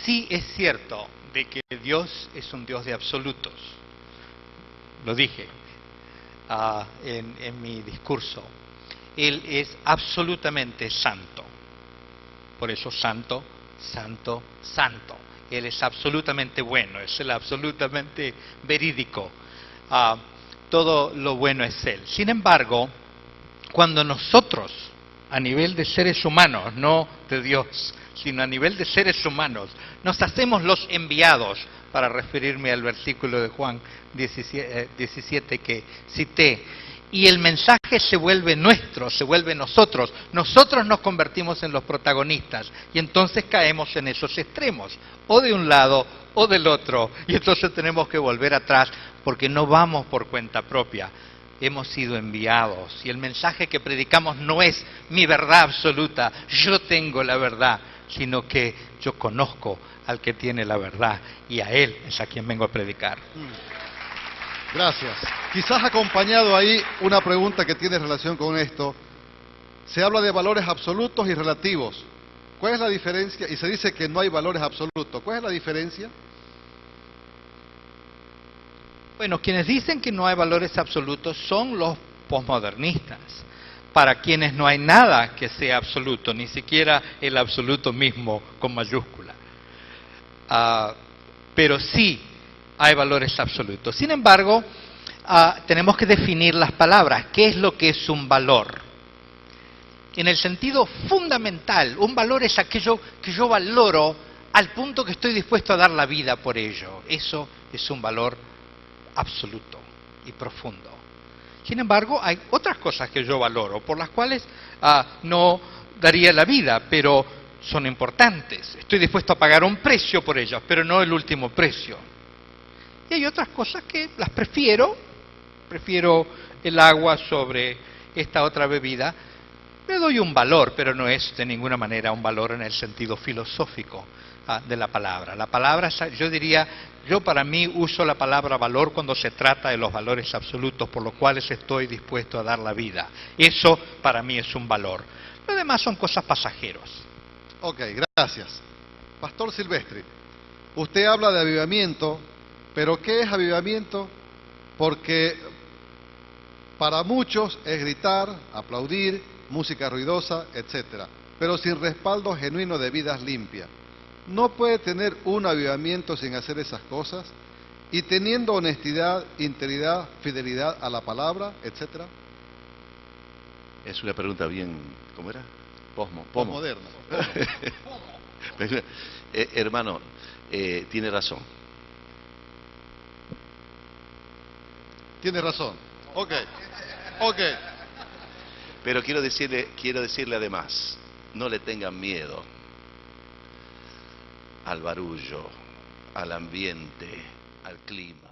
Sí es cierto de que Dios es un Dios de absolutos. Lo dije en mi discurso. Él es absolutamente santo. Por eso santo, santo, santo. Él es absolutamente bueno, es el absolutamente verídico. Todo lo bueno es Él. Sin embargo, cuando nosotros, a nivel de seres humanos, no de Dios, sino a nivel de seres humanos, nos hacemos los enviados, para referirme al versículo de Juan 17 que cité, y el mensaje se vuelve nuestro, se vuelve nosotros nos convertimos en los protagonistas, y entonces caemos en esos extremos, o de un lado o del otro, y entonces tenemos que volver atrás, porque no vamos por cuenta propia, hemos sido enviados, y el mensaje que predicamos no es mi verdad absoluta, yo tengo la verdad, sino que yo conozco al que tiene la verdad, y a Él es a quien vengo a predicar. Gracias. Quizás acompañado ahí una pregunta que tiene relación con esto. Se habla de valores absolutos y relativos. ¿Cuál es la diferencia? Y se dice que no hay valores absolutos. ¿Cuál es la diferencia? Bueno, quienes dicen que no hay valores absolutos son los posmodernistas, para quienes no hay nada que sea absoluto, ni siquiera el absoluto mismo con mayúscula. Pero sí hay valores absolutos. Sin embargo, tenemos que definir las palabras. ¿Qué es lo que es un valor? En el sentido fundamental, un valor es aquello que yo valoro al punto que estoy dispuesto a dar la vida por ello. Eso es un valor absoluto y profundo. Sin embargo, hay otras cosas que yo valoro, por las cuales no daría la vida, pero son importantes. Estoy dispuesto a pagar un precio por ellas, pero no el último precio. Y hay otras cosas que las prefiero el agua sobre esta otra bebida. Le doy un valor, pero no es de ninguna manera un valor en el sentido filosófico de la palabra. La palabra, yo para mí uso la palabra valor cuando se trata de los valores absolutos por los cuales estoy dispuesto a dar la vida. Eso para mí es un valor. Lo demás son cosas pasajeros. Ok, gracias. Pastor Silvestri, usted habla de avivamiento, pero ¿qué es avivamiento? Porque para muchos es gritar, aplaudir, música ruidosa, etc. Pero sin respaldo genuino de vidas limpias. ¿No puede tener un avivamiento sin hacer esas cosas? Y teniendo honestidad, integridad, fidelidad a la palabra, etc. Es una pregunta bien, ¿cómo era? Posmoderna. Hermano, tiene razón. Tiene razón. Ok. Pero quiero decirle además, no le tengan miedo al barullo, al ambiente, al clima.